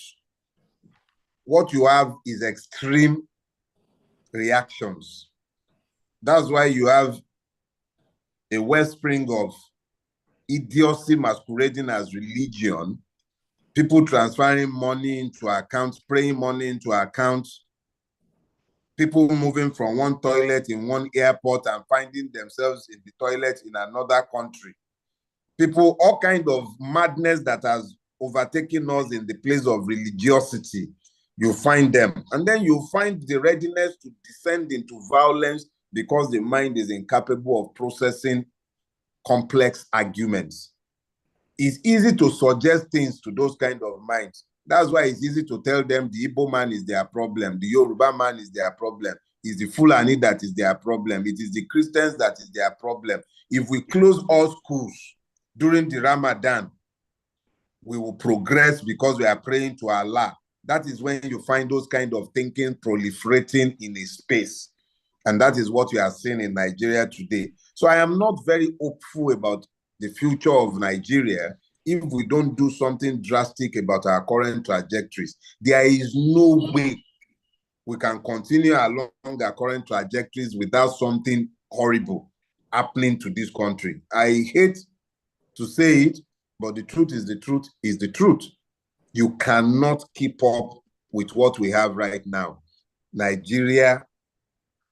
what you have is extreme reactions. That's why you have a wellspring of idiocy masquerading as religion, people transferring money into accounts, praying money into accounts, people moving from one toilet in one airport and finding themselves in the toilet in another country. People, all kind of madness that has overtaken us in the place of religiosity, you find them. And then you find the readiness to descend into violence because the mind is incapable of processing complex arguments. It's easy to suggest things to those kind of minds. That's why it's easy to tell them the Igbo man is their problem, the Yoruba man is their problem, it's the Fulani that is their problem, it is the Christians that is their problem. If we close all schools during the Ramadan, we will progress because we are praying to Allah. That is when you find those kind of thinking proliferating in a space. And that is what we are seeing in Nigeria today. So I am not very hopeful about the future of Nigeria if we don't do something drastic about our current trajectories. There is no way we can continue along our current trajectories without something horrible happening to this country. I hate to say it, but the truth is the truth is the truth. You cannot keep up with what we have right now. Nigeria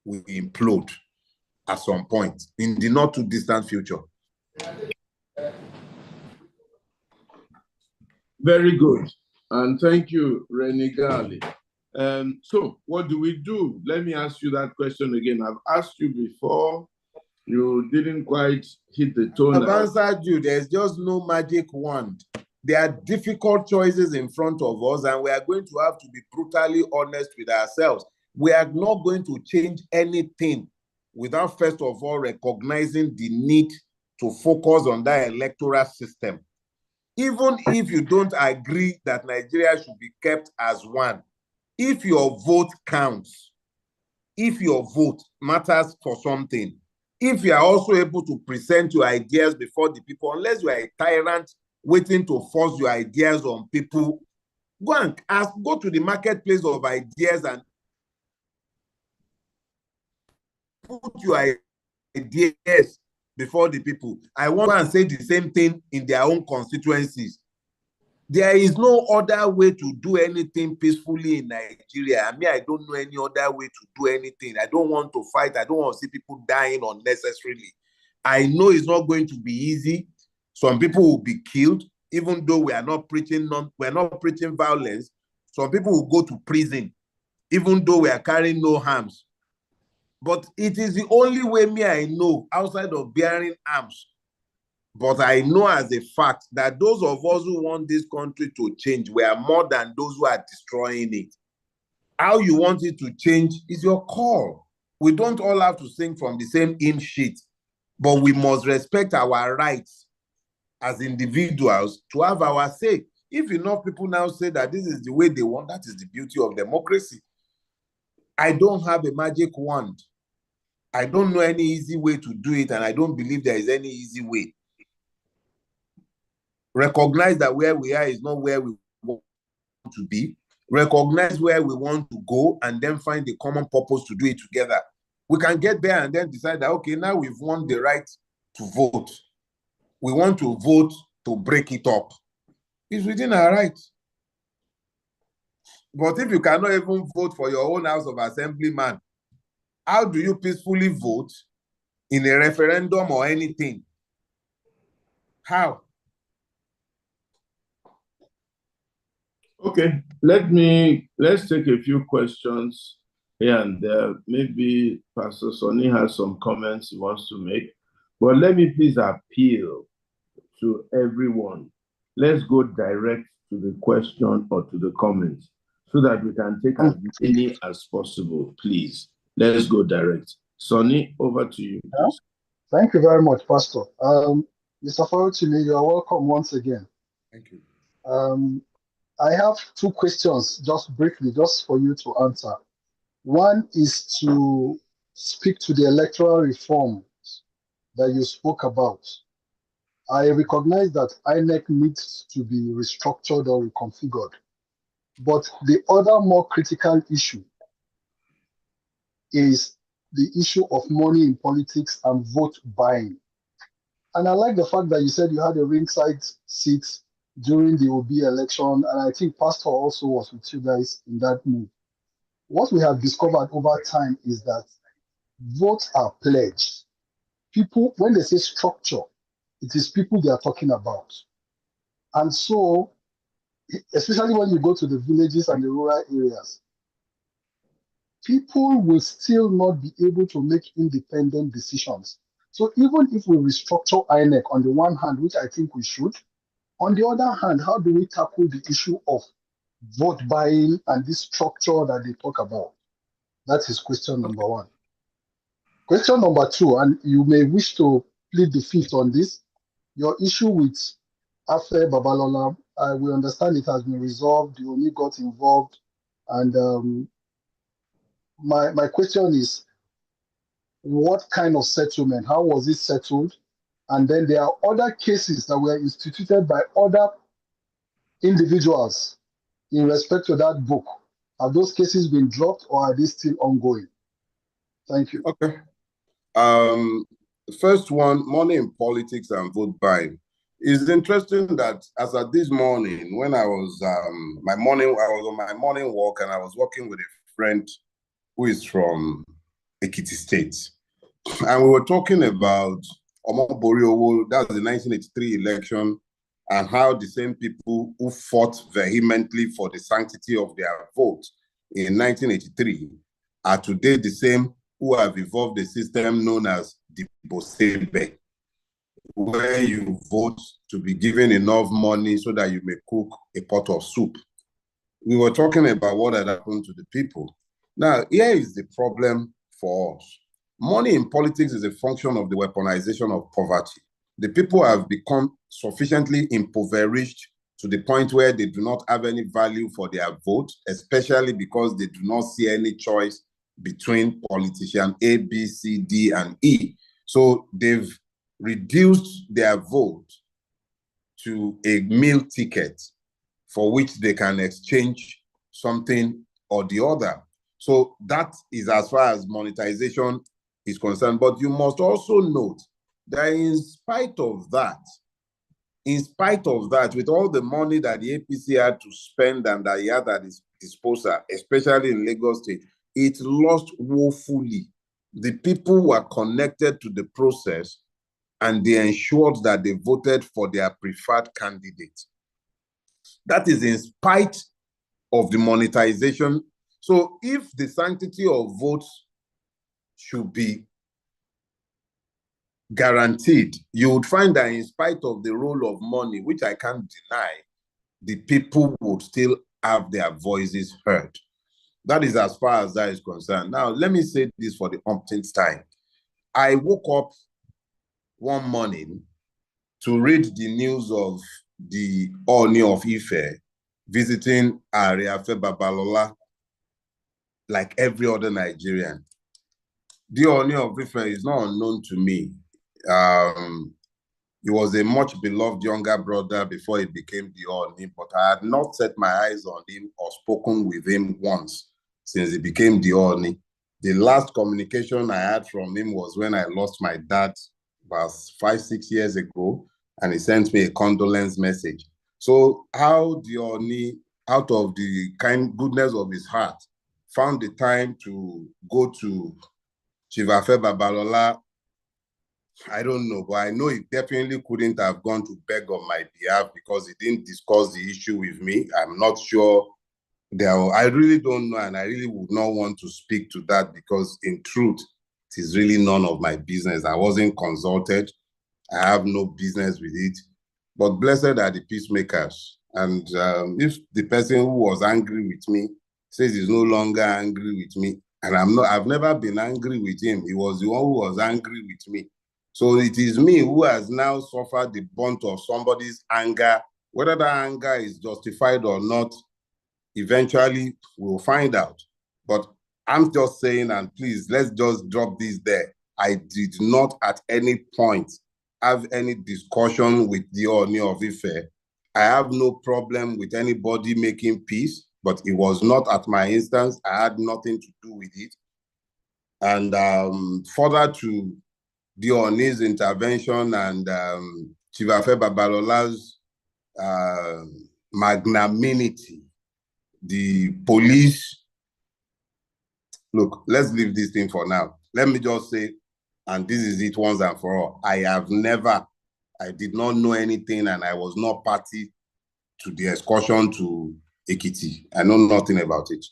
will implode at some point in the not too distant future. Very good. And thank you, Renigali. So what do we do? Let me ask you that question again. I've asked you before. You didn't quite hit the tone. I've answered you. There's just no magic wand. There are difficult choices in front of us, and we are going to have to be brutally honest with ourselves. We are not going to change anything without first of all recognizing the need to focus on that electoral system. Even if you don't agree that Nigeria should be kept as one, if your vote counts, if your vote matters for something, if you are also able to present your ideas before the people, unless you are a tyrant waiting to force your ideas on people, go and ask, go to the marketplace of ideas and put your ideas before the people. I want to say the same thing in their own constituencies. There is no other way to do anything peacefully in Nigeria. I mean, I don't know any other way to do anything. I don't want to fight. I don't want to see people dying unnecessarily. I know it's not going to be easy. Some people will be killed, even though we are not preaching violence. Some people will go to prison, even though we are carrying no arms. But it is the only way I know outside of bearing arms. But I know as a fact that those of us who want this country to change, we are more than those who are destroying it. How you want it to change is your call. We don't all have to sing from the same hymn sheet, but we must respect our rights as individuals to have our say. If enough people now say that this is the way they want, that is the beauty of democracy. I don't have a magic wand. I don't know any easy way to do it, and I don't believe there is any easy way. Recognize that where we are is not where we want to be. Recognize where we want to go, and then find the common purpose to do it together. We can get there and then decide that, okay, now we've won the right to vote. We want to vote to break it up. It's within our rights. But if you cannot even vote for your own House of Assemblyman, how do you peacefully vote in a referendum or anything? How? Okay, let's take a few questions here and there. Maybe Pastor Sonny has some comments he wants to make, but let me please appeal to everyone. Let's go direct to the question or to the comments so that we can take as many as possible. Please, let's go direct. Sonny, over to you, please. Thank you very much, Pastor. Mr. Farotimi, you are welcome once again. Thank you. I have two questions, just briefly, just for you to answer. One is to speak to the electoral reform that you spoke about. I recognize that INEC needs to be restructured or reconfigured. But the other more critical issue is the issue of money in politics and vote buying. And I like the fact that you said you had a ringside seat during the OB election, and I think Pastor also was with you guys in that move. What we have discovered over time is that votes are pledged. People, when they say structure, it is people they are talking about. And so, especially when you go to the villages and the rural areas, people will still not be able to make independent decisions. So even if we restructure INEC on the one hand, which I think we should, on the other hand, how do we tackle the issue of vote buying and this structure that they talk about? That is question number one. Question number two, and you may wish to plead the fifth on this, your issue with Afe Babalola, we understand it has been resolved, you only got involved, and my question is, what kind of settlement? How was it settled? And then there are other cases that were instituted by other individuals in respect to that book. Have those cases been dropped or are they still ongoing? Thank you. Okay. First one, money in politics and vote buying. It's interesting that as at this morning, when I was on my morning walk and I was walking with a friend who is from Ekiti State. And we were talking about Omoboriowo, that was the 1983 election, and how the same people who fought vehemently for the sanctity of their vote in 1983 are today the same who have evolved a system known as the Bosebe, where you vote to be given enough money so that you may cook a pot of soup. We were talking about what had happened to the people. Now, here is the problem for us. Money in politics is a function of the weaponization of poverty. The people have become sufficiently impoverished to the point where they do not have any value for their vote, especially because they do not see any choice between politician A, B, C, D, and E. So they've reduced their vote to a meal ticket for which they can exchange something or the other. So that is as far as monetization is concerned. But you must also note that in spite of that, with all the money that the APC had to spend and that he had at his disposal, especially in Lagos State, it lost woefully. The people were connected to the process and they ensured that they voted for their preferred candidate. That is in spite of the monetization. So if the sanctity of votes should be guaranteed, you would find that in spite of the role of money, which I can't deny, the people would still have their voices heard. That is as far as that is concerned. Now, let me say this for the umpteenth time. I woke up one morning to read the news of the Ooni of Ife visiting Ariafe Babalola like every other Nigerian. The Ooni of Ife is not unknown to me. He was a much beloved younger brother before he became the Ooni, but I had not set my eyes on him or spoken with him once since he became the Ooni. The last communication I had from him was when I lost my dad about 5-6 years ago, and he sent me a condolence message. So how the Ooni, out of the kind goodness of his heart, found the time to go to Chivafe Babalola, I don't know, but I know he definitely couldn't have gone to beg on my behalf because he didn't discuss the issue with me. I'm not sure. I really don't know, and I really would not want to speak to that because, in truth, it is really none of my business. I wasn't consulted. I have no business with it. But blessed are the peacemakers. And if the person who was angry with me says he's no longer angry with me, and I've never been angry with him. He was the one who was angry with me. So it is me who has now suffered the brunt of somebody's anger. Whether that anger is justified or not, eventually we'll find out. But I'm just saying, and please, let's just drop this there. I did not at any point have any discussion with the Ooni of Ife. I have no problem with anybody making peace, but it was not at my instance. I had nothing to do with it. And further to the Ooni's intervention and Chivafe Babalola's magnanimity, the police, look, let's leave this thing for now. Let me just say, and this is it once and for all, I did not know anything, and I was not party to the excursion to Ekiti. I know nothing about it.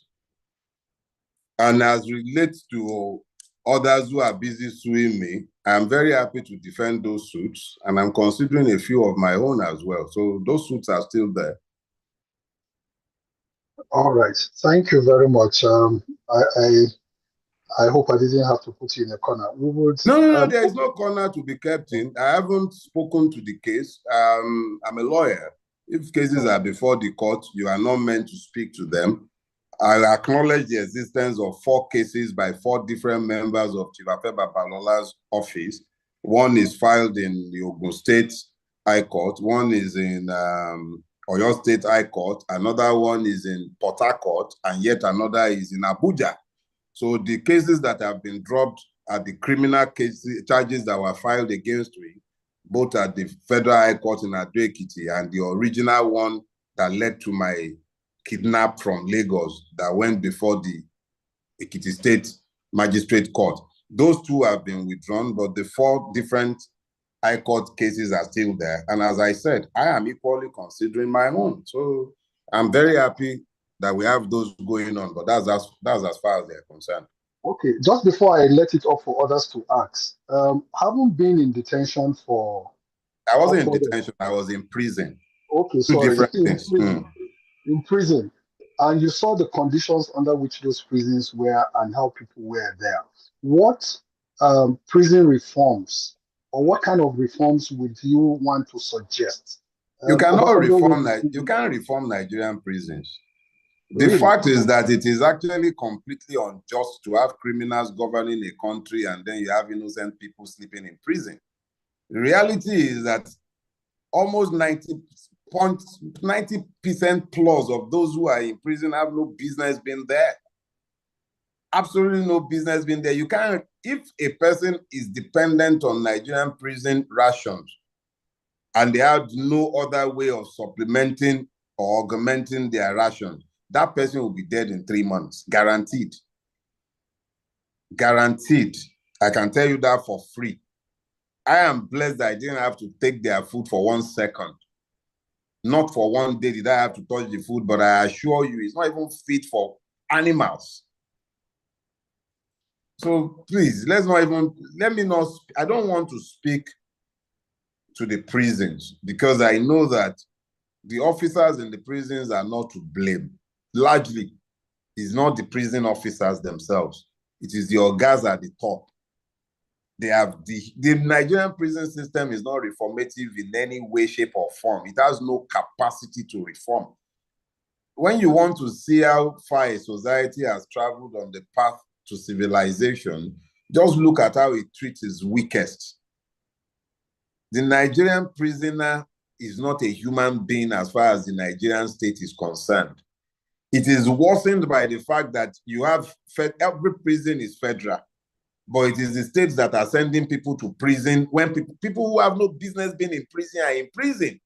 And as relates to others who are busy suing me, I'm very happy to defend those suits, and I'm considering a few of my own as well. So those suits are still there. All right. Thank you very much. I hope I didn't have to put you in a corner. We would. No, there is no corner to be kept in. I haven't spoken to the case. I'm a lawyer. If cases are before the court, you are not meant to speak to them. I acknowledge the existence of 4 cases by 4 different members of Chivafe Babalola's office. One is filed in the Ogun State High Court. One is in Oyo State High Court. Another one is in Port Harcourt, and yet another is in Abuja. So the cases that have been dropped are the criminal cases, charges that were filed against me, both at the Federal High Court in Ado-Ekiti and the original one that led to my kidnap from Lagos that went before the Ekiti State Magistrate Court. Those 2 have been withdrawn, but the 4 different High Court cases are still there. And as I said, I am equally considering my own. So I'm very happy that we have those going on, but that's as far as they're concerned. Okay, just before I let it up for others to ask, haven't been in detention for... I wasn't in detention, I was in prison. Okay, 2 sorry, different things. In prison. And you saw the conditions under which those prisons were and how people were there. What prison reforms, or what kind of reforms would you want to suggest? You cannot reform, you can't reform Nigerian prisons. The fact is that it is actually completely unjust to have criminals governing a country and then you have innocent people sleeping in prison. The reality is that almost 90% plus of those who are in prison have no business being there. Absolutely no business being there. You can't, if a person is dependent on Nigerian prison rations and they have no other way of supplementing or augmenting their rations, that person will be dead in 3 months, guaranteed. Guaranteed. I can tell you that for free. I am blessed that I didn't have to take their food for 1 second. Not for 1 day did I have to touch the food, but I assure you, it's not even fit for animals. So please, I don't want to speak to the prisons because I know that the officers in the prisons are not to blame. Largely, It's not the prison officers themselves. It is the orgas at the top. They have the Nigerian prison system is not reformative in any way, shape, or form. It has no capacity to reform. When you want to see how far a society has traveled on the path to civilization, just look at how it treats its weakest. The Nigerian prisoner is not a human being as far as the Nigerian state is concerned. It is worsened by the fact that you have every prison is federal, but it is the states that are sending people to prison when people who have no business being in prison are in prison.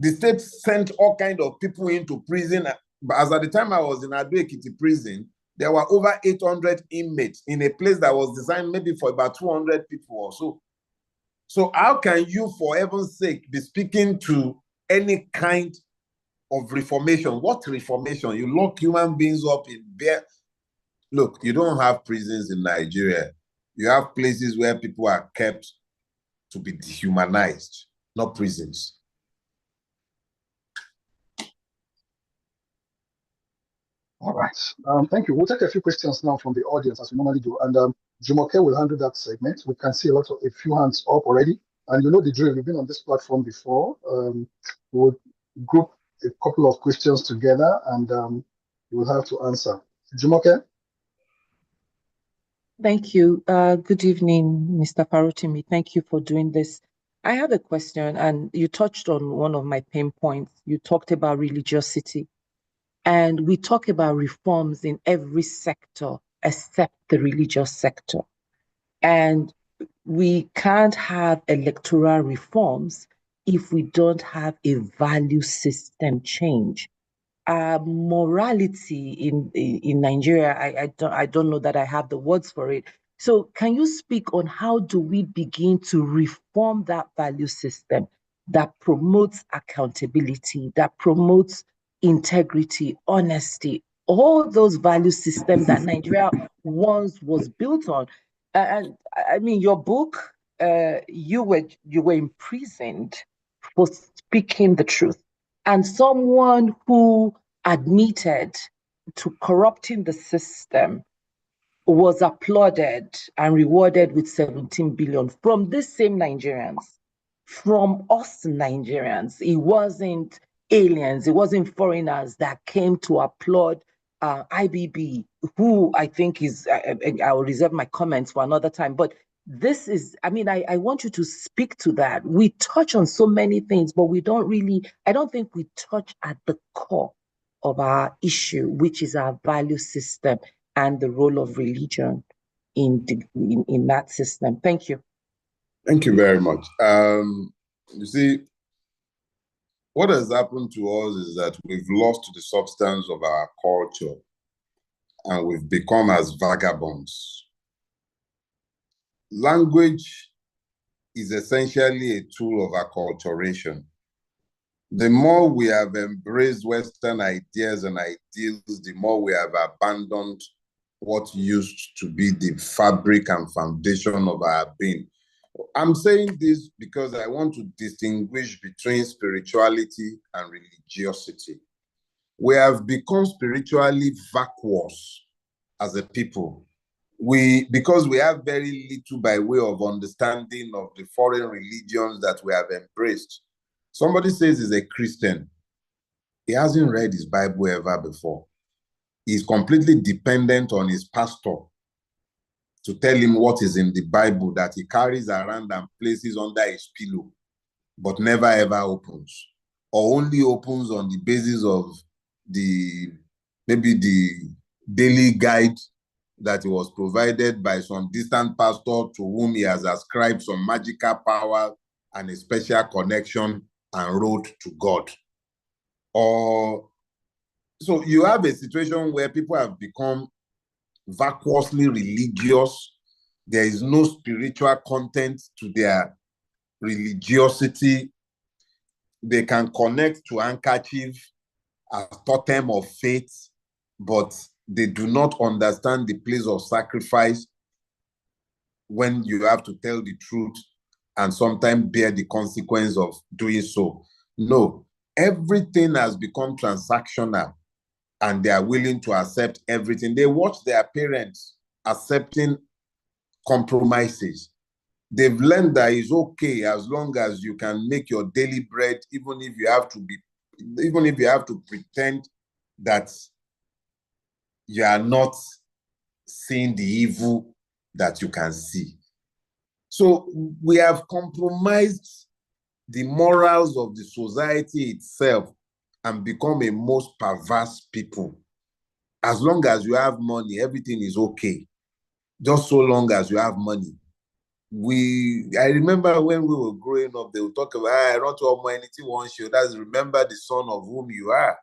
The state sent all kinds of people into prison. But as at the time I was in Ado-Ekiti prison, there were over 800 inmates in a place that was designed maybe for about 200 people or so. So how can you, for heaven's sake, be speaking to any kind of reformation? What reformation? You lock human beings up in bare... Look, you don't have prisons in Nigeria. You have places where people are kept to be dehumanized, not prisons. All right. Thank you. We'll take a few questions now from the audience, as we normally do. And Jumoke will handle that segment. We can see a few hands up already. And you know the drill. We've been on this platform before. We'll group a couple of questions together, and you will have to answer. Jumoke? Thank you. Good evening, Mr. Farotimi. Thank you for doing this. I have a question, and you touched on one of my pain points. You talked about religiosity. And we talk about reforms in every sector except the religious sector. And we can't have electoral reforms if we don't have a value system change. Morality in Nigeria, I don't know that I have the words for it. So can you speak on how do we begin to reform that value system that promotes accountability, that promotes integrity, honesty, all those value systems that Nigeria once was built on? And I mean, your book, you were imprisoned for speaking the truth. And someone who admitted to corrupting the system was applauded and rewarded with 17 billion from these same Nigerians, from us Nigerians. It wasn't aliens, it wasn't foreigners that came to applaud IBB, who I think is, I'll reserve my comments for another time, but this is, I mean, I want you to speak to that. We touch on so many things, but we don't really, I don't think we touch at the core of our issue, which is our value system and the role of religion in that system. Thank you. Thank you very much. You see, what has happened to us is that we've lost the substance of our culture and we've become as vagabonds. Language is essentially a tool of acculturation. The more we have embraced Western ideas and ideals, the more we have abandoned what used to be the fabric and foundation of our being. I'm saying this because I want to distinguish between spirituality and religiosity. We have become spiritually vacuous as a people. Because we have very little by way of understanding of the foreign religions that we have embraced. Somebody says he's a Christian. He hasn't read his Bible ever before. He's completely dependent on his pastor to tell him what is in the Bible that he carries around and places under his pillow, but never ever opens, or only opens on the basis of maybe the daily guide that he was provided by some distant pastor to whom he has ascribed some magical power and a special connection and road to God. So you have a situation where people have become vacuously religious. There is no spiritual content to their religiosity. They can connect to handkerchief as totem of faith, but they do not understand the place of sacrifice when you have to tell the truth and sometimes bear the consequence of doing so. No, everything has become transactional and they are willing to accept everything. They watch their parents accepting compromises. They've learned that it's okay as long as you can make your daily bread, even if you have to pretend that you are not seeing the evil that you can see. So we have compromised the morals of the society itself and become a most perverse people. As long as you have money, everything is okay. Just so long as you have money. I remember when we were growing up, they would talk about, I don't want anything once you. That's remember the son of whom you are.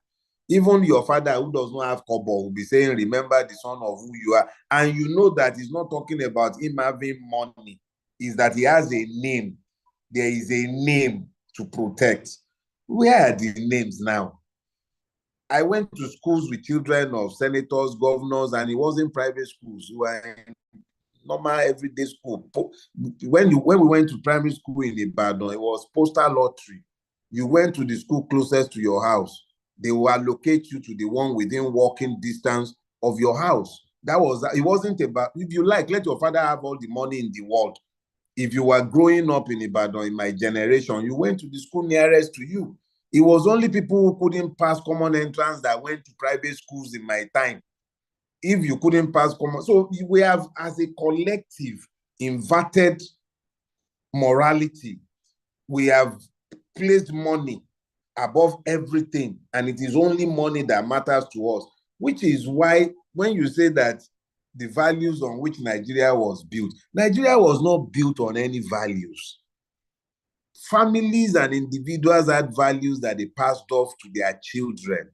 Even your father who does not have kobo will be saying, remember the son of who you are. And you know that he's not talking about him having money. Is that he has a name. There is a name to protect. Where are the names now? I went to schools with children of senators, governors, and it wasn't private schools. We were in normal everyday school. When we went to primary school in Ibadan, it was postal lottery. You went to the school closest to your house. They will allocate you to the one within walking distance of your house. It wasn't about, if you like, let your father have all the money in the world. If you were growing up in Ibadan, in my generation, you went to the school nearest to you. It was only people who couldn't pass common entrance that went to private schools in my time. If you couldn't pass common, so we have, as a collective, inverted morality. We have placed money above everything, and it is only money that matters to us, which is why when you say that the values on which Nigeria was built not built on any values. Families and individuals had values that they passed off to their children.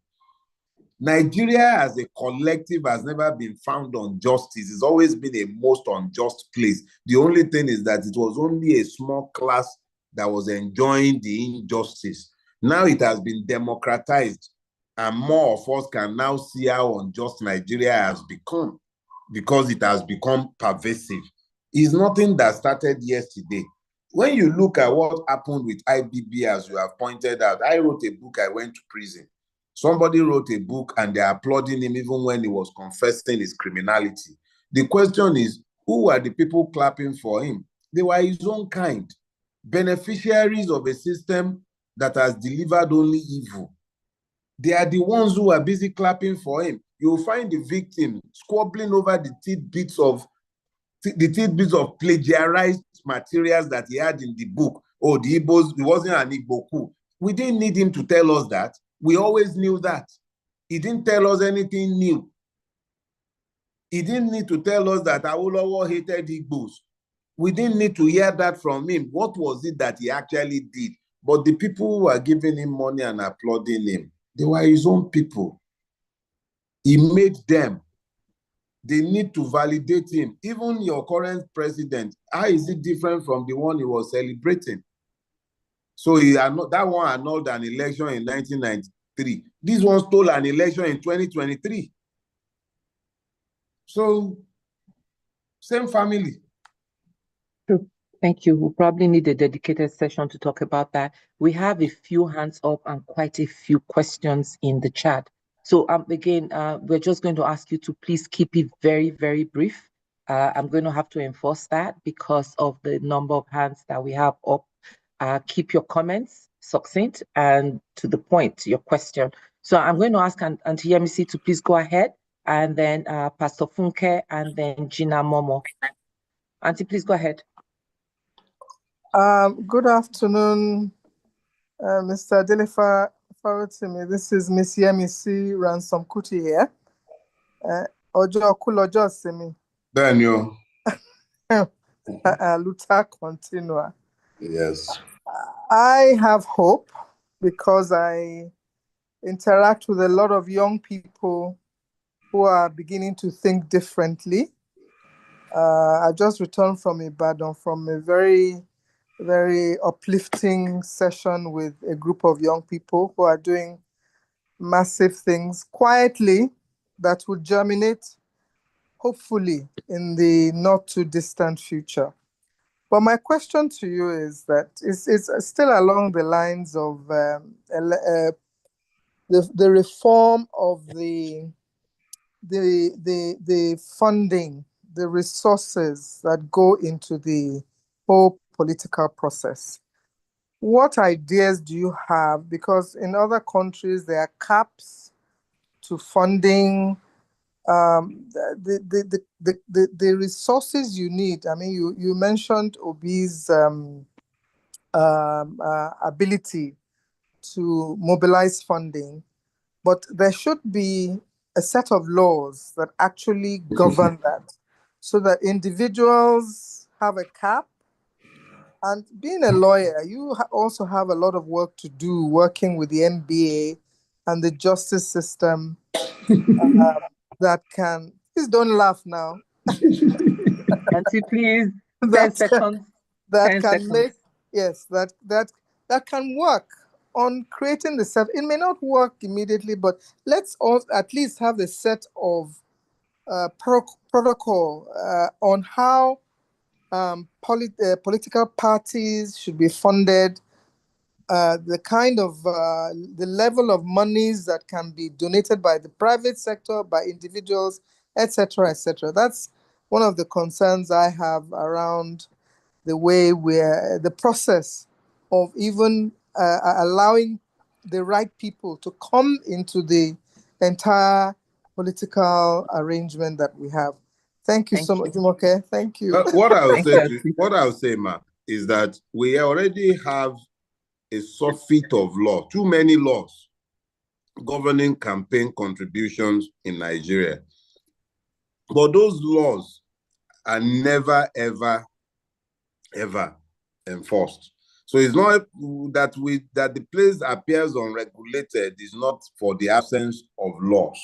Nigeria as a collective has never been found on justice. It's always been a most unjust place. The only thing is that it was only a small class that was enjoying the injustice. Now it has been democratized, and more of us can now see how unjust Nigeria has become because it has become pervasive. It's nothing that started yesterday. When you look at what happened with IBB, as you have pointed out, I wrote a book, I went to prison. Somebody wrote a book and they're applauding him even when he was confessing his criminality. The question is, who are the people clapping for him? They were his own kind, beneficiaries of a system that has delivered only evil. They are the ones who are busy clapping for him. You'll find the victim squabbling over the tidbits of plagiarized materials that he had in the book. Oh, the Igbos, it wasn't an Igbo coup. We didn't need him to tell us that. We always knew that. He didn't tell us anything new. He didn't need to tell us that Awolowo hated Igbos. We didn't need to hear that from him. What was it that he actually did? But the people who were giving him money and applauding him, they were his own people. He made them. They need to validate him. Even your current president, how is it different from the one he was celebrating? So that one annulled an election in 1993. This one stole an election in 2023. So, same family. Thank you. We'll probably need a dedicated session to talk about that. We have a few hands up and quite a few questions in the chat. So again, we're just going to ask you to please keep it very, very brief. I'm going to have to enforce that because of the number of hands that we have up. Keep your comments succinct and to the point, your question. So I'm going to ask Auntie Yemisi to please go ahead, and then Pastor Funke, and then Gina Momo. Auntie, please go ahead. Good afternoon, Mr. Dele Farotimi. This is Miss Yemisi Ransom Kuti here. Ojo Kulojo Simi. Daniel. Luta continua. Yes. I have hope because I interact with a lot of young people who are beginning to think differently. I just returned from Ibadan from a very, very uplifting session with a group of young people who are doing massive things quietly that will germinate, hopefully, in the not too distant future. But my question to you is that it's still along the lines of the reform of the funding, the resources that go into the whole political process. What ideas do you have? Because in other countries, there are caps to funding. The resources you need. I mean, you mentioned Obi's ability to mobilize funding, but there should be a set of laws that actually govern that, so that individuals have a cap. And being a lawyer, you also have a lot of work to do working with the NBA and the justice system that can, please don't laugh now, Auntie, please, 10 that seconds. that 10 can seconds. make, yes, that can work on creating the set. It may not work immediately, but let's all at least have a set of protocol on how political parties should be funded, the kind of the level of monies that can be donated by the private sector, by individuals, etc., etc. That's one of the concerns I have around the way the process of even allowing the right people to come into the entire political arrangement that we have. Thank you so much, Jumoke. Thank you. What I would Thank say, you, Auntie. what I would say, Ma, is that we already have a surfeit of law, too many laws governing campaign contributions in Nigeria. But those laws are never, ever, ever enforced. So it's not that the place appears unregulated is not for the absence of laws.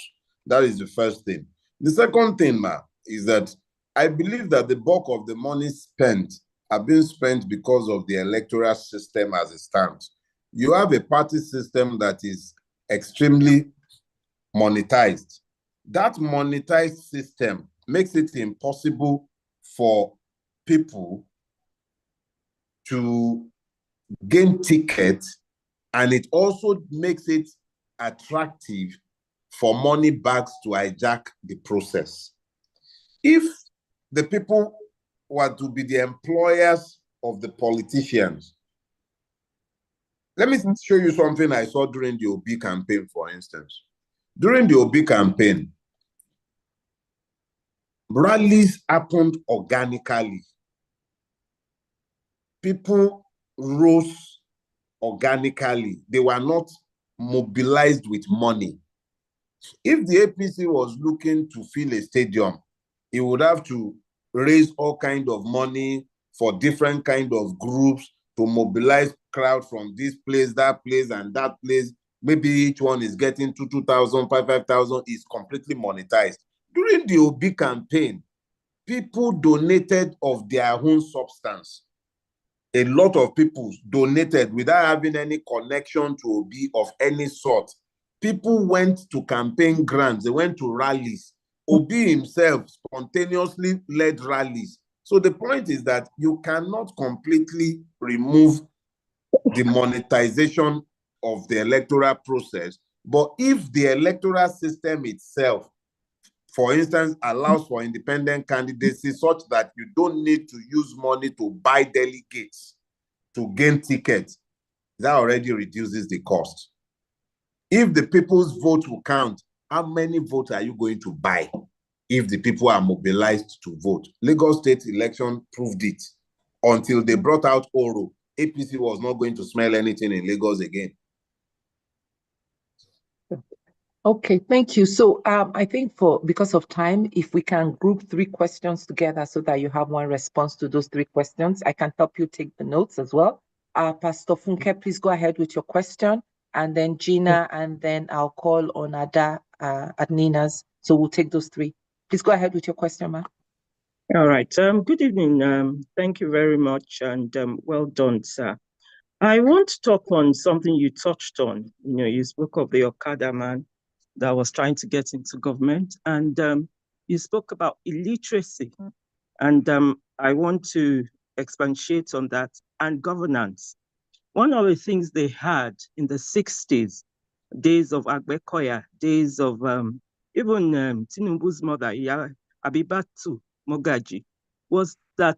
That is the first thing. The second thing, Ma, is that I believe that the bulk of the money spent are being spent because of the electoral system as it stands. You have a party system that is extremely monetized. That monetized system makes it impossible for people to gain tickets, and it also makes it attractive for money bags to hijack the process. If the people were to be the employers of the politicians, let me show you something I saw during the Obi campaign, for instance. During the Obi campaign, rallies happened organically. People rose organically. They were not mobilized with money. If the APC was looking to fill a stadium, it would have to raise all kinds of money for different kind of groups to mobilize crowd from this place, that place, and that place. Maybe each one is getting 2,000, 5,000 is completely monetized. During the Obi campaign, people donated of their own substance. A lot of people donated without having any connection to Obi of any sort. People went to campaign grants, they went to rallies. Obi himself spontaneously led rallies. So the point is that you cannot completely remove the monetization of the electoral process, but if the electoral system itself, for instance, allows for independent candidacy such that you don't need to use money to buy delegates to gain tickets, that already reduces the cost. If the people's vote will count, how many votes are you going to buy if the people are mobilized to vote? Lagos State election proved it. Until they brought out Oro, APC was not going to smell anything in Lagos again. Okay, thank you. So I think because of time, if we can group 3 questions together so that you have one response to those 3 questions, I can help you take the notes as well. Pastor Funke, please go ahead with your question, and then Gina, and then I'll call on Ada at Nina's. So we'll take those 3. Please go ahead with your question, ma'am. All right. Good evening. Thank you very much, and well done, sir. I want to talk on something you touched on. You spoke of the Okada man that was trying to get into government, and you spoke about illiteracy, and I want to expatiate on that, and governance. One of the things they had in the 60s days of Agbekoya, days of even Tinubu's mother, Abibatu Mogaji, was that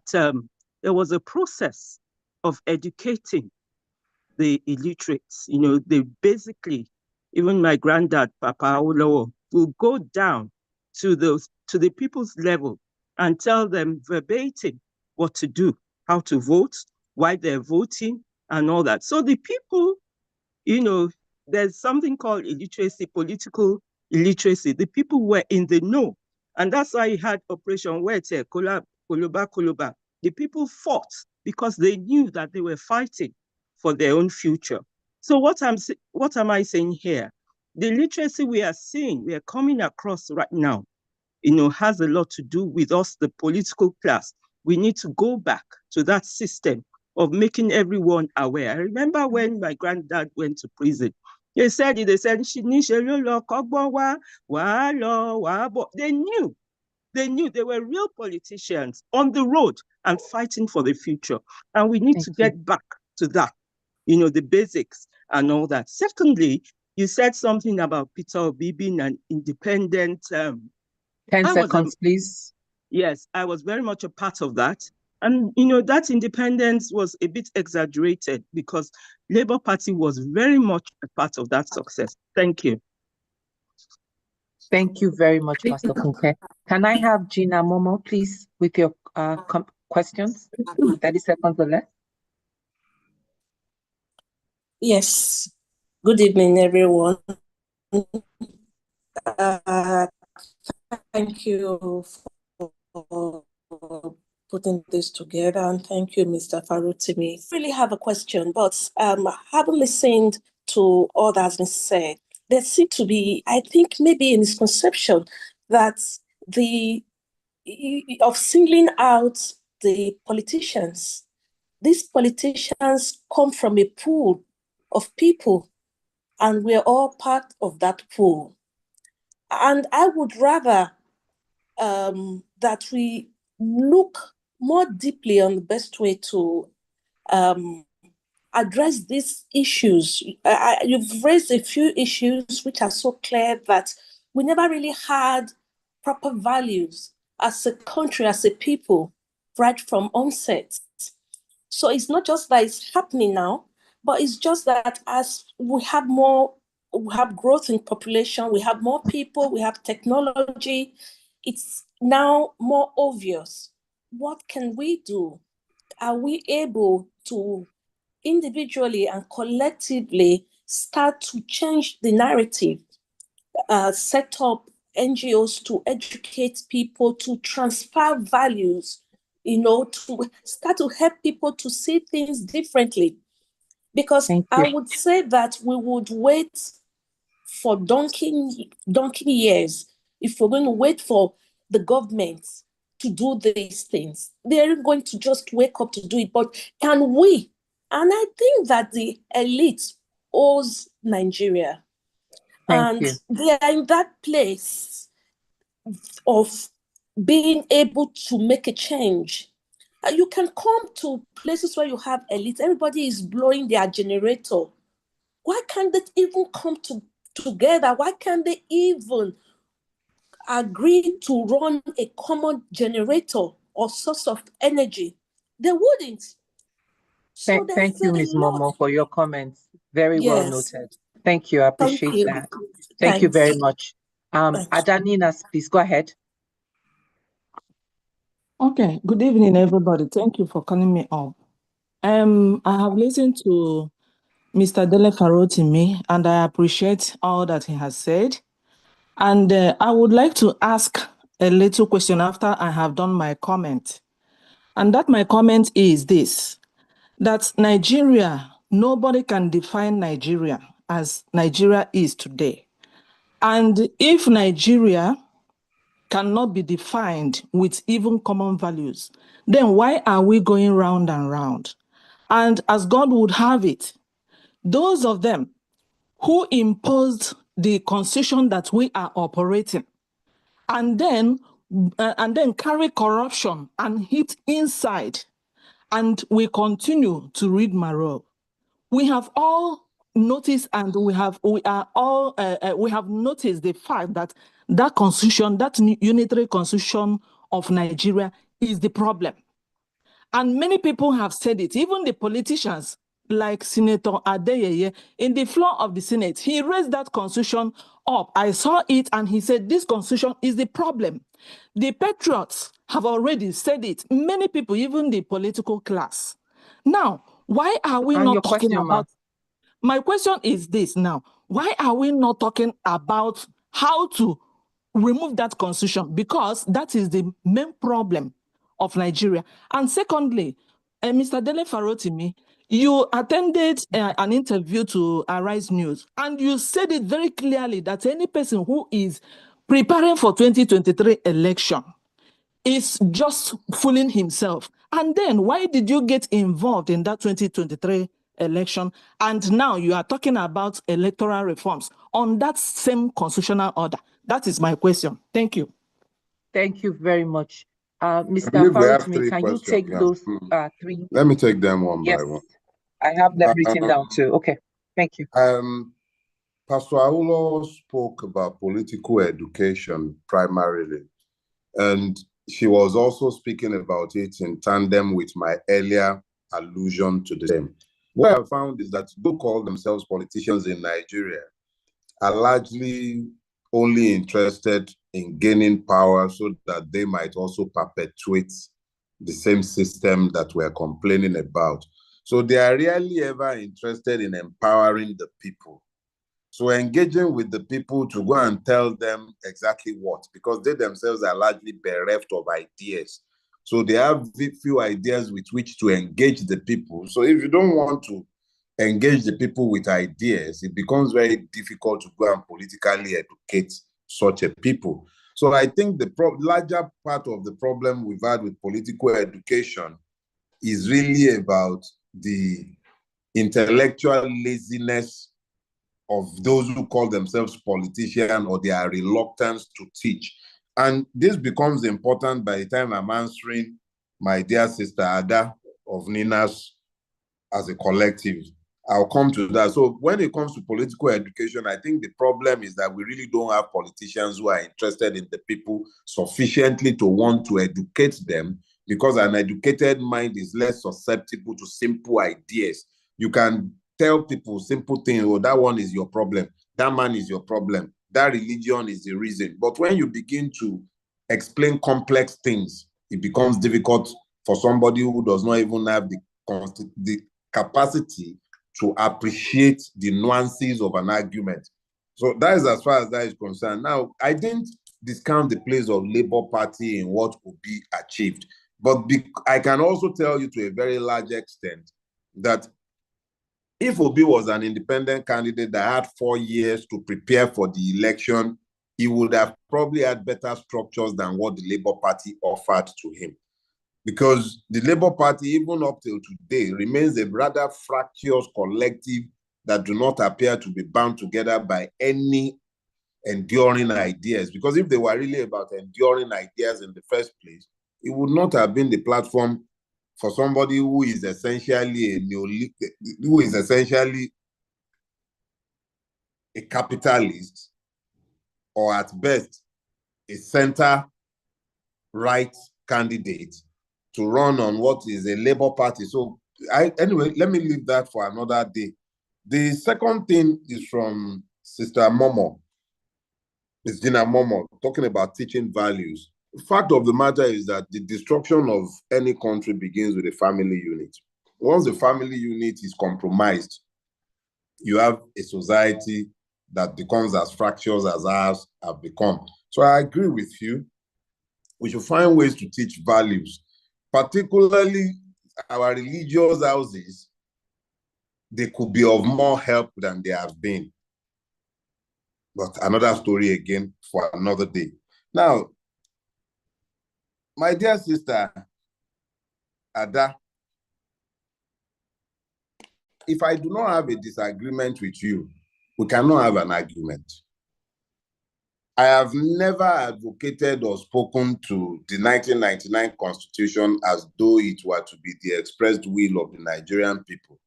there was a process of educating the illiterates. They basically, even my granddad, Papa Awolowo, will go down to the people's level and tell them verbatim what to do, how to vote, why they're voting, and all that. So the people, there's something called illiteracy, political illiteracy. The people were in the know. And that's why you had Operation Wete, Koloba. The people fought because they knew that they were fighting for their own future. So what am I saying here? The literacy we are seeing, we are coming across right now, has a lot to do with us, the political class. We need to go back to that system of making everyone aware. I remember when my granddad went to prison, they said, they knew they were real politicians on the road and fighting for the future. And we need to get back to that, the basics and all that. Secondly, you said something about Peter Obi being an independent. 10 seconds, please. Yes, I was very much a part of that. And, that independence was a bit exaggerated because Labour Party was very much a part of that success. Thank you. Thank you very much, Pastor Funke. Can I have Gina Momo, please, with your questions? 30 seconds or less. Yes. Good evening, everyone. Thank you for putting this together, and thank you, Mr. Farotimi. I really have a question, but having listened to all that has been said, there seems to be, I think, maybe a misconception that of singling out the politicians. These politicians come from a pool of people, and we're all part of that pool. And I would rather that we look more deeply on the best way to address these issues. You've raised a few issues which are so clear that we never really had proper values as a country, as a people, right from onset. So it's not just that it's happening now, but it's just that as we have growth in population, we have more people, we have technology, it's now more obvious. What can we do? Are we able to individually and collectively start to change the narrative, set up NGOs to educate people, to transfer values, to start to help people to see things differently? Because I would say that we would wait for donkey years if we're going to wait for the government to do these things. They're going to just wake up to do it. But can we? And I think that the elite owes Nigeria. And they are in that place of being able to make a change. You can come to places where you have elite. Everybody is blowing their generator. Why can't they even come together? Why can't they even agree to run a common generator or source of energy? They wouldn't. So thank you, Ms. Momo, for your comments. Very well noted. Thank you. I appreciate that. Thank you very much. Adaninas, please go ahead. Okay. Good evening, everybody. Thank you for calling me up. I have listened to Mr. Dele Farotimi, and I appreciate all that he has said. And I would like to ask a little question after I have done my comment. And that my comment is this, that Nigeria, nobody can define Nigeria as Nigeria is today. And if Nigeria cannot be defined with even common values, then why are we going round and round? And as God would have it, those of them who imposed the constitution that we are operating, and then carry corruption and hit inside, and we continue to read Marrow. We have all noticed and we have noticed the fact that that constitution, that unitary constitution of Nigeria is the problem. And many people have said it, even the politicians like Senator Adeyeye in the floor of the Senate, he raised that constitution up. I saw it and he said this constitution is the problem. The patriots have already said it. Many people, even the political class. Now, why are we not talking about? My question is this now. Why are we not talking about how to remove that constitution? Because that is the main problem of Nigeria. And secondly, Mr. Dele Farotimi, you attended an interview to Arise News, and you said it very clearly that any person who is preparing for 2023 election is just fooling himself. And then why did you get involved in that 2023 election? And now you are talking about electoral reforms on that same constitutional order. That is my question. Thank you. Thank you very much. Mr. Farotimi, can you take those three? Let me take them one by one. I have them written down too. Okay, thank you. Pastor Aulo spoke about political education primarily, and she was also speaking about it in tandem with my earlier allusion to the same. What I found is that those who call themselves politicians in Nigeria are largely only interested in gaining power so that they might also perpetuate the same system that we're complaining about. So they are rarely ever interested in empowering the people. So engaging with the people to go and tell them exactly what, because they themselves are largely bereft of ideas. So they have few ideas with which to engage the people. So if you don't want to engage the people with ideas, it becomes very difficult to go and politically educate such a people. So I think the larger part of the problem we've had with political education is really about the intellectual laziness of those who call themselves politicians, or their reluctance to teach. And this becomes important by the time I'm answering my dear sister Ada of Ninas as a collective. I'll come to that. So when it comes to political education, I think the problem is that we really don't have politicians who are interested in the people sufficiently to want to educate them, because an educated mind is less susceptible to simple ideas. You can tell people simple things. Oh, that one is your problem. That man is your problem. That religion is the reason. But when you begin to explain complex things, it becomes difficult for somebody who does not even have the capacity to appreciate the nuances of an argument. So that is as far as that is concerned. Now, I didn't discount the place of Labour Party in what could be achieved. But I can also tell you to a very large extent that if Obi was an independent candidate that had 4 years to prepare for the election, he would have probably had better structures than what the Labour Party offered to him. Because the Labour Party, even up till today, remains a rather fractious collective that do not appear to be bound together by any enduring ideas. Because if they were really about enduring ideas in the first place, it would not have been the platform for somebody who is essentially a capitalist, or at best a center-right candidate, to run on what is a Labour Party. So anyway, let me leave that for another day. The second thing is from Sister Momo, Ms. Gina Momo, talking about teaching values. The fact of the matter is that the destruction of any country begins with a family unit. Once the family unit is compromised, you have a society that becomes as fractious as ours have become. So I agree with you. We should find ways to teach values, particularly our religious houses. They could be of more help than they have been. But another story again for another day. Now, my dear sister Ada, if I do not have a disagreement with you, we cannot have an argument. I have never advocated or spoken to the 1999 Constitution as though it were to be the expressed will of the Nigerian people.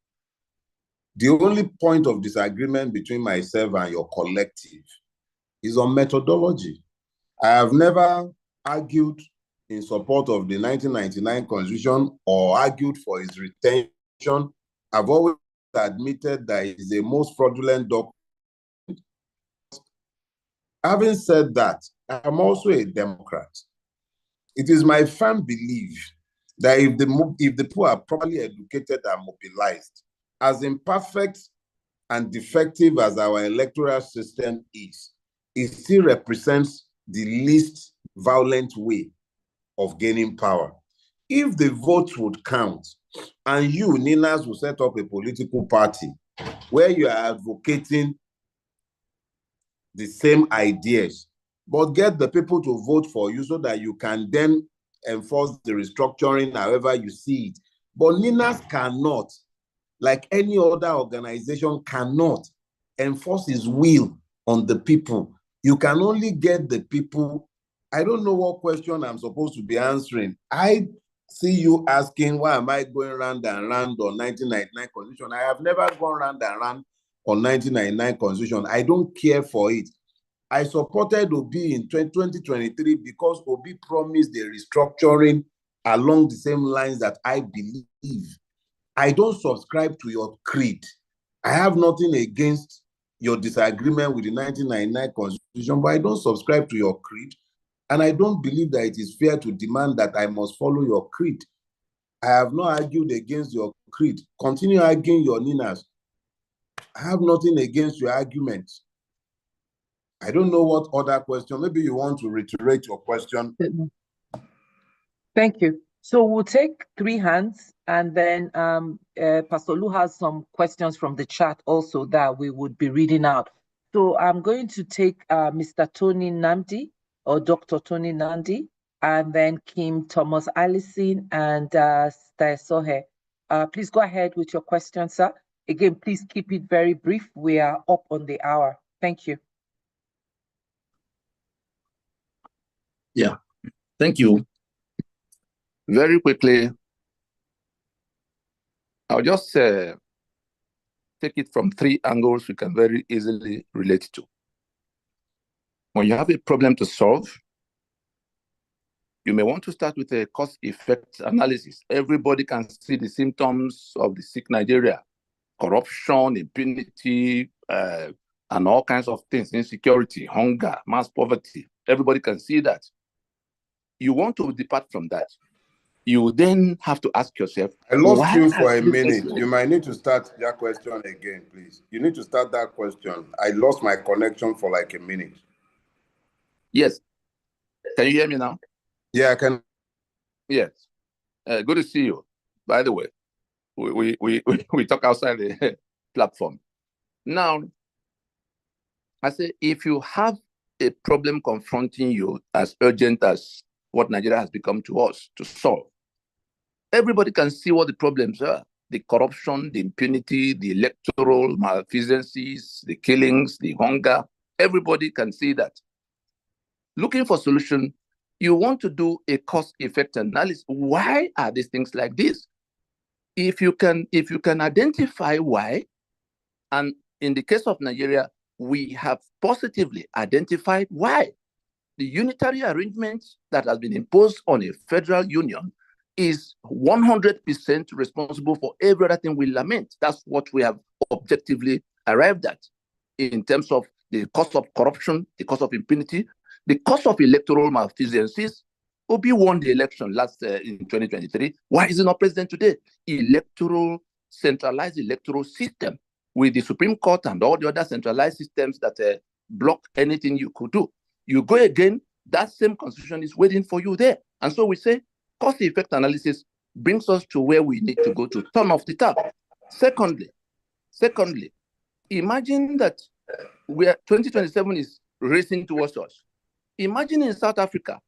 The only point of disagreement between myself and your collective is on methodology. I have never argued in support of the 1999 Constitution or argued for its retention. I've always admitted that it is the most fraudulent document. Having said that, I'm also a Democrat. It is my firm belief that if the poor are properly educated and mobilized, as imperfect and defective as our electoral system is, it still represents the least violent way of gaining power. If the votes would count, and you, Ninas, will set up a political party where you are advocating the same ideas, but get the people to vote for you so that you can then enforce the restructuring however you see it. But Ninas cannot, like any other organization, cannot enforce his will on the people. You can only get the people. I don't know what question I'm supposed to be answering. I see you asking, why am I going round and round on 1999 Constitution? I have never gone round and round on 1999 Constitution. I don't care for it. I supported Obi in 2023 because Obi promised the restructuring along the same lines that I believe. I don't subscribe to your creed. I have nothing against your disagreement with the 1999 Constitution, but I don't subscribe to your creed. And I don't believe that it is fair to demand that I must follow your creed. I have not argued against your creed. Continue arguing your Ninas. I have nothing against your arguments. I don't know what other question. Maybe you want to reiterate your question. Thank you. So we'll take 3 hands, and then Pastor Lu has some questions from the chat also that we would be reading out. So I'm going to take Mr. Tony Nandi or Dr. Tony Nandi, and then Kim Thomas Allison and Sohe. Please go ahead with your question, sir. Again, please keep it very brief. We are up on the hour. Thank you. Yeah, thank you. Very quickly, I'll just take it from 3 angles we can very easily relate to. When you have a problem to solve, you may want to start with a cost-effect analysis. Everybody can see the symptoms of the sick Nigeria: corruption, impunity, and all kinds of things, insecurity, hunger, mass poverty. Everybody can see that. You want to depart from that. You then have to ask yourself, I lost you for a minute. You might need to start that question again, please. You need to start that question. I lost my connection for like a minute. Yes. Can you hear me now? Yeah, I can. Yes. Good to see you. By the way, we talk outside the platform. Now, I say, if you have a problem confronting you as urgent as what Nigeria has become to us to solve, everybody can see what the problems are: the corruption, the impunity, the electoral malfeasances, the killings, the hunger. Everybody can see that. Looking for solution, you want to do a cost-effect analysis. Why are these things like this? If you can identify why, and in the case of Nigeria, we have positively identified why. The unitary arrangement that has been imposed on a federal union is 100% responsible for every other thing we lament. That's what we have objectively arrived at in terms of the cost of corruption, the cost of impunity, the cost of electoral malfeasances. Obi won the election last in 2023. Why is he not president today? Centralized electoral system with the Supreme Court and all the other centralized systems that block anything you could do. You go again, that same constitution is waiting for you there. And so we say cost-effect analysis brings us to where we need to go to turn off the tap. Secondly, imagine that 2027 is racing towards us. Imagine in South Africa,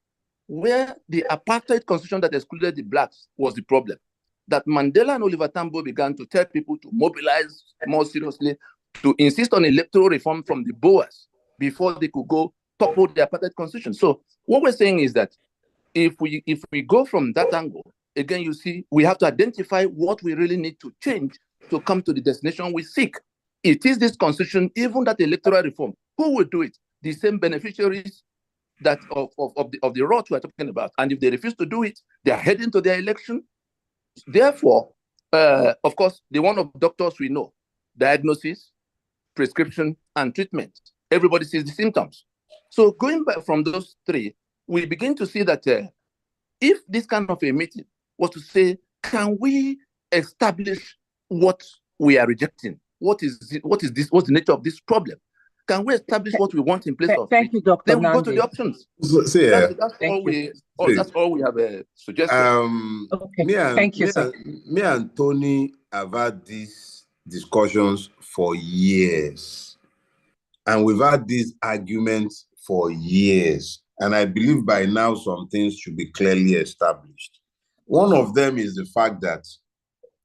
where the apartheid constitution that excluded the blacks was the problem, that Mandela and Oliver Tambo began to tell people to mobilize more seriously, to insist on electoral reform from the Boers before they could go topple the apartheid constitution. So what we're saying is that if we go from that angle, again, you see, we have to identify what we really need to change to come to the destination we seek. It is this constitution, even that electoral reform. Who will do it? The same beneficiaries that of the rot we are talking about. And if they refuse to do it, they are heading to their election. Therefore, of course, the one of doctors we know, diagnosis, prescription, and treatment. Everybody sees the symptoms. So going back from those three, we begin to see that if this kind of a meeting was to say, can we establish what we are rejecting? What's the nature of this problem? Can we establish what we want in place of Thank it? you, Dr. Then we go to Nandi. the options. See, That's see, all we have suggested. Okay. Thank you, sir. Me and Tony have had these discussions for years. And we've had these arguments for years. And I believe by now some things should be clearly established. One of them is the fact that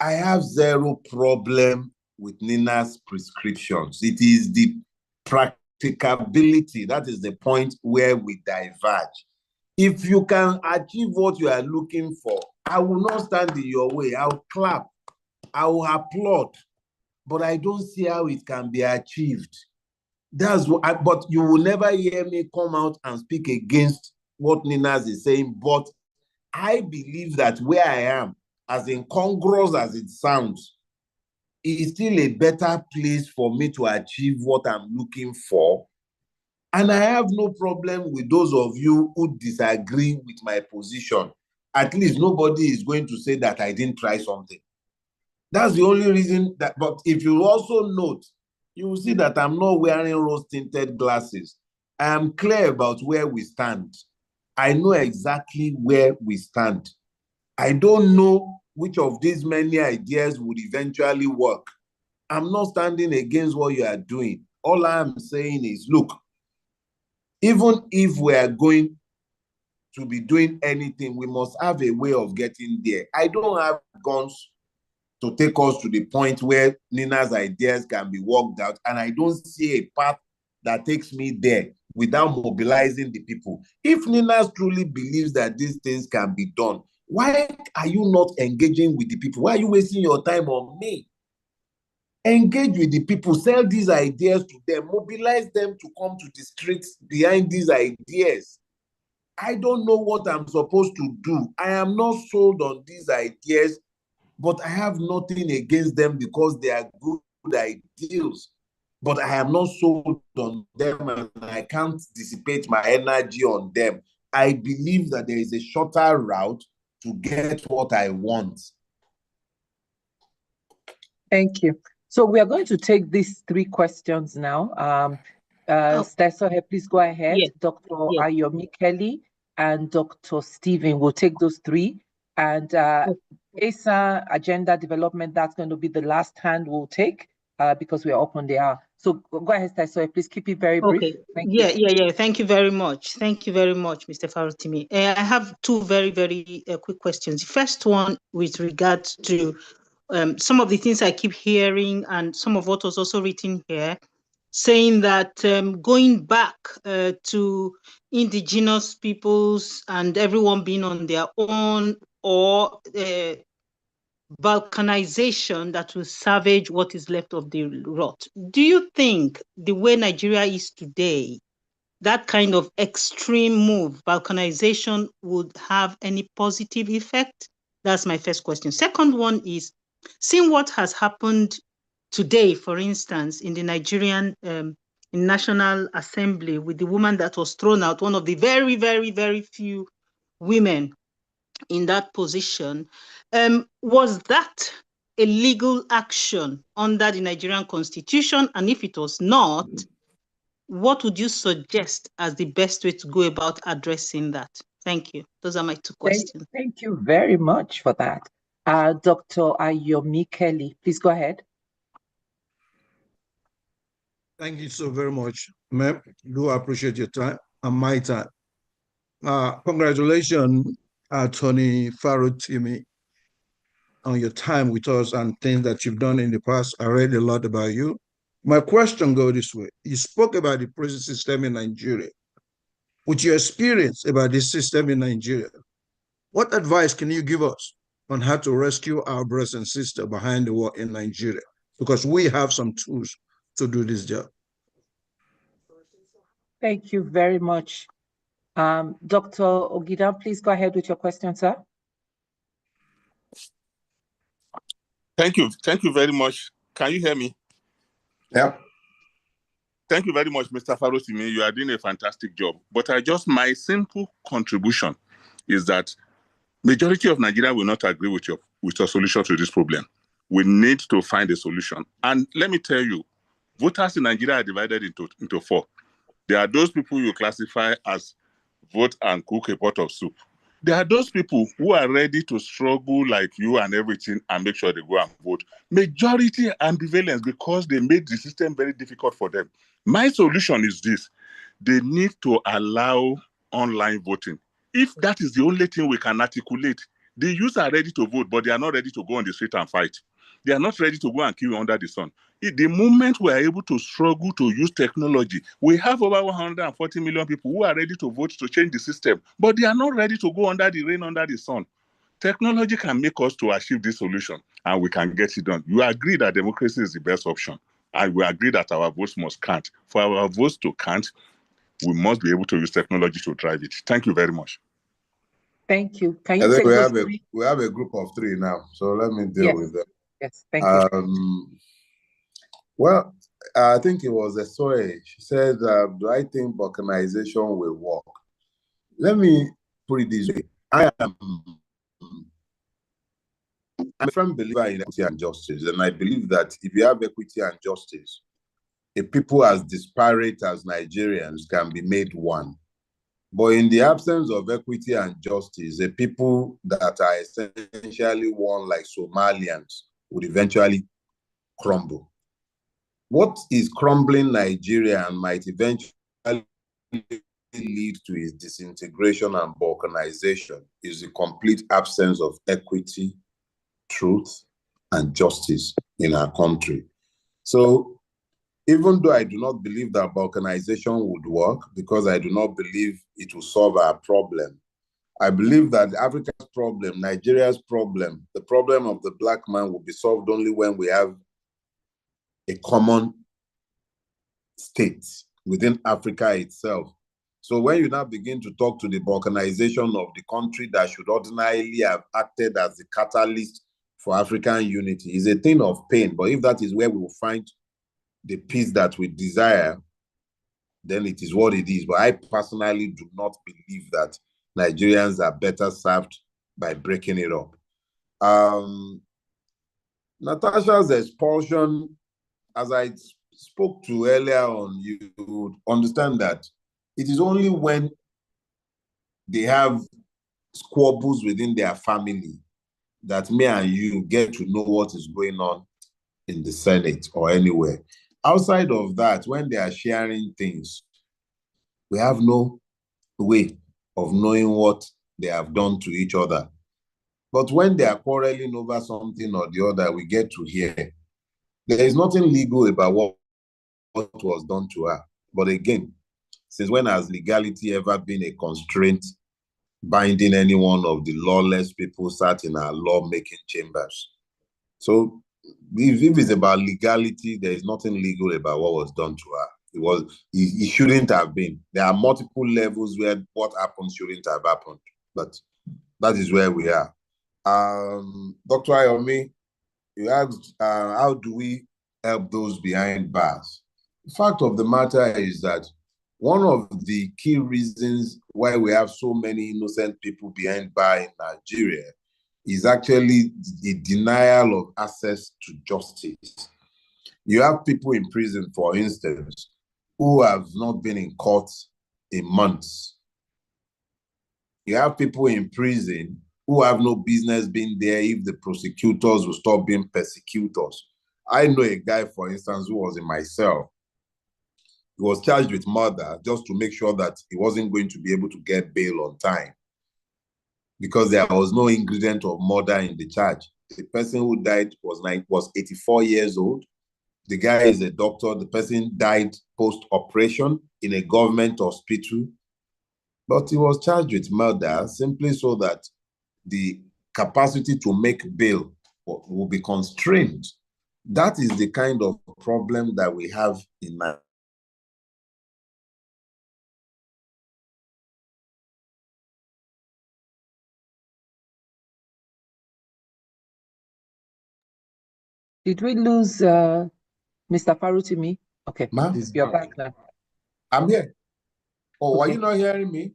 I have zero problem with Nina's prescriptions. It is the practicability that is the point where we diverge. If you can achieve what you are looking for, I will not stand in your way. I'll clap. I will applaud. But I don't see how it can be achieved. That's what but you will never hear me come out and speak against what Ninas is saying. But I believe that where I am, as incongruous as it sounds, it is still a better place for me to achieve what I'm looking for. And I have no problem with those of you who disagree with my position. At least nobody is going to say that I didn't try something. That's the only reason that, but if you also note, you will see that I'm not wearing rose-tinted glasses. I am clear about where we stand. I know exactly where we stand. I don't know which of these many ideas would eventually work. I'm not standing against what you are doing. All I'm saying is, look, even if we are going to be doing anything, we must have a way of getting there. I don't have guns to take us to the point where Nina's ideas can be worked out. And I don't see a path that takes me there without mobilizing the people. If Nina truly believes that these things can be done, why are you not engaging with the people? Why are you wasting your time on me? Engage with the people, sell these ideas to them, mobilize them to come to the streets behind these ideas. I don't know what I'm supposed to do. I am not sold on these ideas, but I have nothing against them because they are good ideals. But I am not sold on them and I can't dissipate my energy on them. I believe that there is a shorter route to get what I want. Thank you. So we are going to take these three questions now. Stesohe, please go ahead. Yes. Dr. Yes. Ayomi Kelly and Dr. Stephen will take those three. And ASA agenda development, that's going to be the last hand we'll take because we are up on the hour. So go ahead, Stesohe, please keep it very brief. Okay. Thank you. Yeah. Thank you very much. Thank you very much, Mr. Farotimi. I have two very, very quick questions. The first one with regards to some of the things I keep hearing and some of what was also written here, saying that going back to indigenous peoples and everyone being on their own, or balkanization that will savage what is left of the rot. Do you think the way Nigeria is today, that kind of extreme move, balkanization, would have any positive effect? That's my first question. Second one is, seeing what has happened today, for instance, in the Nigerian National Assembly with the woman that was thrown out, one of the very, very, very few women in that position, was that a legal action under the Nigerian Constitution? And if it was not, what would you suggest as the best way to go about addressing that? Thank you. Those are my two questions. Thank you very much for that. Dr. Ayomi Kelly, please go ahead. Thank you so very much, ma'am. Do appreciate your time and my time. Congratulations, Tony Farotimi, on your time with us and things that you've done in the past. I read a lot about you. My question goes this way. You spoke about the prison system in Nigeria. With your experience about this system in Nigeria, what advice can you give us on how to rescue our brothers and sisters behind the wall in Nigeria, because we have some tools to do this job. Thank you very much. Dr. Ogida, please go ahead with your question, sir. Thank you. Thank you very much. Can you hear me? Yeah. Thank you very much, Mr. Farotimi. You are doing a fantastic job. But my simple contribution is that majority of Nigeria will not agree with your solution to this problem. We need to find a solution. And let me tell you, voters in Nigeria are divided into four. There are those people you classify as vote and cook a pot of soup. There are those people who are ready to struggle like you and everything and make sure they go and vote. Majority ambivalence because they made the system very difficult for them. My solution is this. They need to allow online voting. If that is the only thing we can articulate, the youth are ready to vote, but they are not ready to go on the street and fight. They are not ready to go and kill under the sun. The moment we are able to struggle to use technology, we have over 140 million people who are ready to vote to change the system, but they are not ready to go under the rain, under the sun. Technology can make us to achieve this solution, and we can get it done. You agree that democracy is the best option, and we agree that our votes must count. For our votes to count, we must be able to use technology to drive it. Thank you very much. Thank you. Can you take those three? We have a group of three now, so let me deal with them. Yes, thank you. Well, I think it was Esoe. She said, do I think balkanization will work? Let me put it this way. I'm a firm believer in equity and justice, and I believe that if you have equity and justice, a people as disparate as Nigerians can be made one. But in the absence of equity and justice, the people that are essentially one, like Somalians, would eventually crumble. What is crumbling Nigeria and might eventually lead to its disintegration and balkanization is the complete absence of equity, truth, and justice in our country. So even though I do not believe that balkanization would work, because I do not believe it will solve our problem, I believe that Africa's problem, Nigeria's problem, the problem of the black man will be solved only when we have a common state within Africa itself. So when you now begin to talk to the balkanization of the country that should ordinarily have acted as the catalyst for African unity, is a thing of pain. But if that is where we will find the peace that we desire, then it is what it is. But I personally do not believe that Nigerians are better served by breaking it up. Natasha's expulsion, as I spoke to earlier on, you would understand that it is only when they have squabbles within their family that me and you get to know what is going on in the Senate or anywhere. Outside of that, when they are sharing things, we have no way of knowing what they have done to each other. But when they are quarreling over something or the other, we get to hear. There is nothing legal about what was done to her. But again, since when has legality ever been a constraint binding any one of the lawless people sat in our law-making chambers? So if it's about legality, there is nothing legal about what was done to her. It shouldn't have been. There are multiple levels where what happened shouldn't have happened. But that is where we are. Dr. Ayomi, you asked, how do we help those behind bars? The fact of the matter is that one of the key reasons why we have so many innocent people behind bars in Nigeria is actually the denial of access to justice. You have people in prison, for instance, who have not been in court in months. You have people in prison who have no business being there if the prosecutors will stop being persecutors. I know a guy, for instance, who was in my cell. He was charged with murder just to make sure that he wasn't going to be able to get bail on time because there was no ingredient of murder in the charge. The person who died was 84 years old. The guy is a doctor. The person died post-operation in a government hospital. But he was charged with murder simply so that the capacity to make bail will be constrained. That is the kind of problem that we have in Nigeria. Did we lose Mr. Farotimi? Okay, you're back now. I'm here. Oh, Okay. are you not hearing me?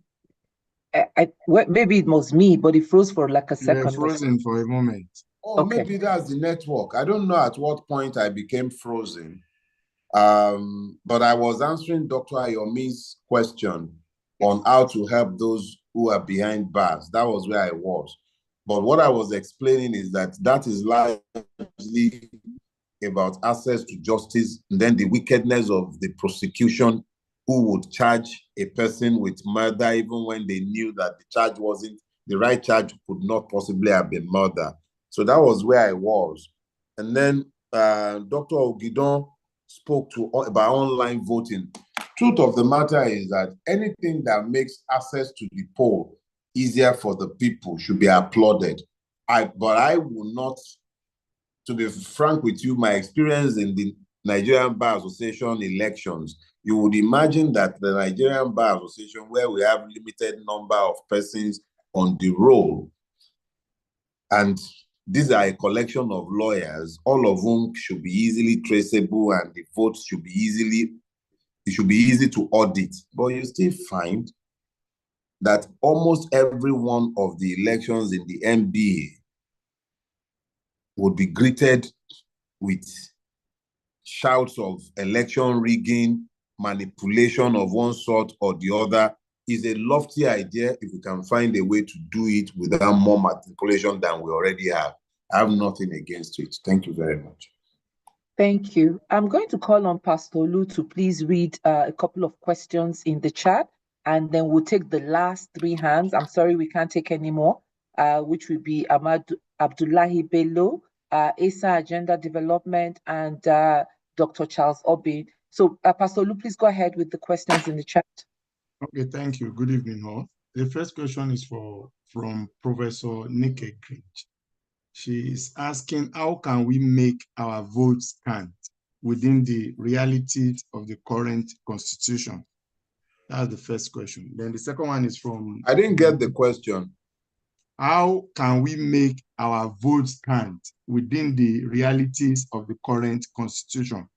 Well, maybe it was me, but it froze for like a second. You're frozen for a moment. Oh, Okay. maybe that's the network. I don't know at what point I became frozen. But I was answering Dr. Ayomi's question on how to help those who are behind bars. That was where I was. But what I was explaining is that is largely about access to justice, and then the wickedness of the prosecution, who would charge a person with murder even when they knew that the charge wasn't, the right charge could not possibly have been murder. So that was where I was. And then Dr. Ogidon spoke about online voting. Truth of the matter is that anything that makes access to the poll easier for the people should be applauded. But I will not, to be frank with you, my experience in the Nigerian Bar Association elections, you would imagine that the Nigerian Bar Association, where we have limited number of persons on the roll, and these are a collection of lawyers, all of whom should be easily traceable, and the votes should be easy to audit. But you still find that almost every one of the elections in the NBA would be greeted with shouts of election rigging, manipulation of one sort or the other. Is a lofty idea if we can find a way to do it without more manipulation than we already have. I have nothing against it. Thank you very much. Thank you. I'm going to call on Pastor Lu to please read a couple of questions in the chat, and then we'll take the last three hands. I'm sorry, we can't take any more, which will be Ahmad Abdullahi Bello, ASA Agenda Development, and Dr. Charles Obi. So Pastor Lu, please go ahead with the questions in the chat. Okay, thank you. Good evening, all. The first question is from Professor Nike Grinch. She is asking, how can we make our votes count within the realities of the current constitution? That's the first question. Then the second one is from... I didn't get the question. How can we make our votes count within the realities of the current constitution?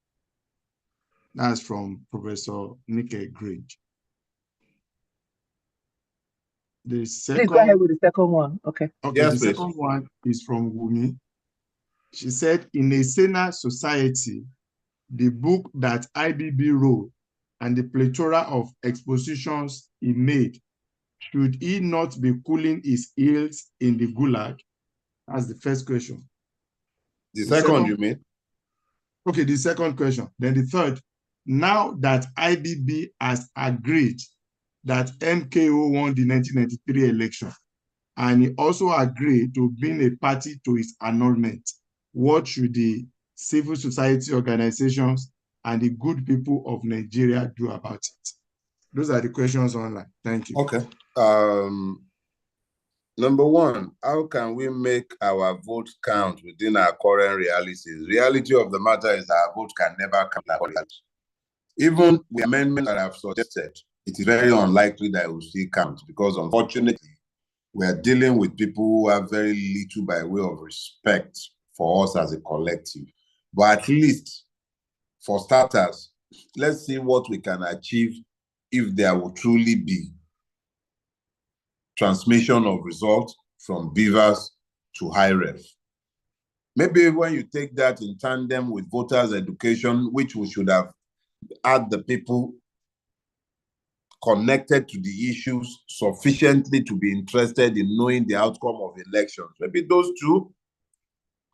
That's from Professor Nike Grinch. The second... Please go ahead with the second one. Okay. Okay, yes, the please. second one is from Wumi. She said, in a saner society, the book that IBB wrote and the plethora of expositions he made, should he not be cooling his heels in the gulag? That's the first question. The second, you mean? Okay, the second question. Then the third, now that IBB has agreed that MKO won the 1993 election, and he also agreed to being a party to its annulment, what should the civil society organizations and the good people of Nigeria do about it? Those are the questions online. Thank you. Okay. Number one, how can we make our vote count within our current realities? Reality of the matter is that our vote can never count. Even the amendments that I've suggested, it is very unlikely that it will still count, because unfortunately, we are dealing with people who have very little by way of respect for us as a collective. But at least, for starters, let's see what we can achieve if there will truly be transmission of results from beavers to high ref. Maybe when you take that in tandem with voters' education, which we should have had the people connected to the issues sufficiently to be interested in knowing the outcome of elections. Maybe those two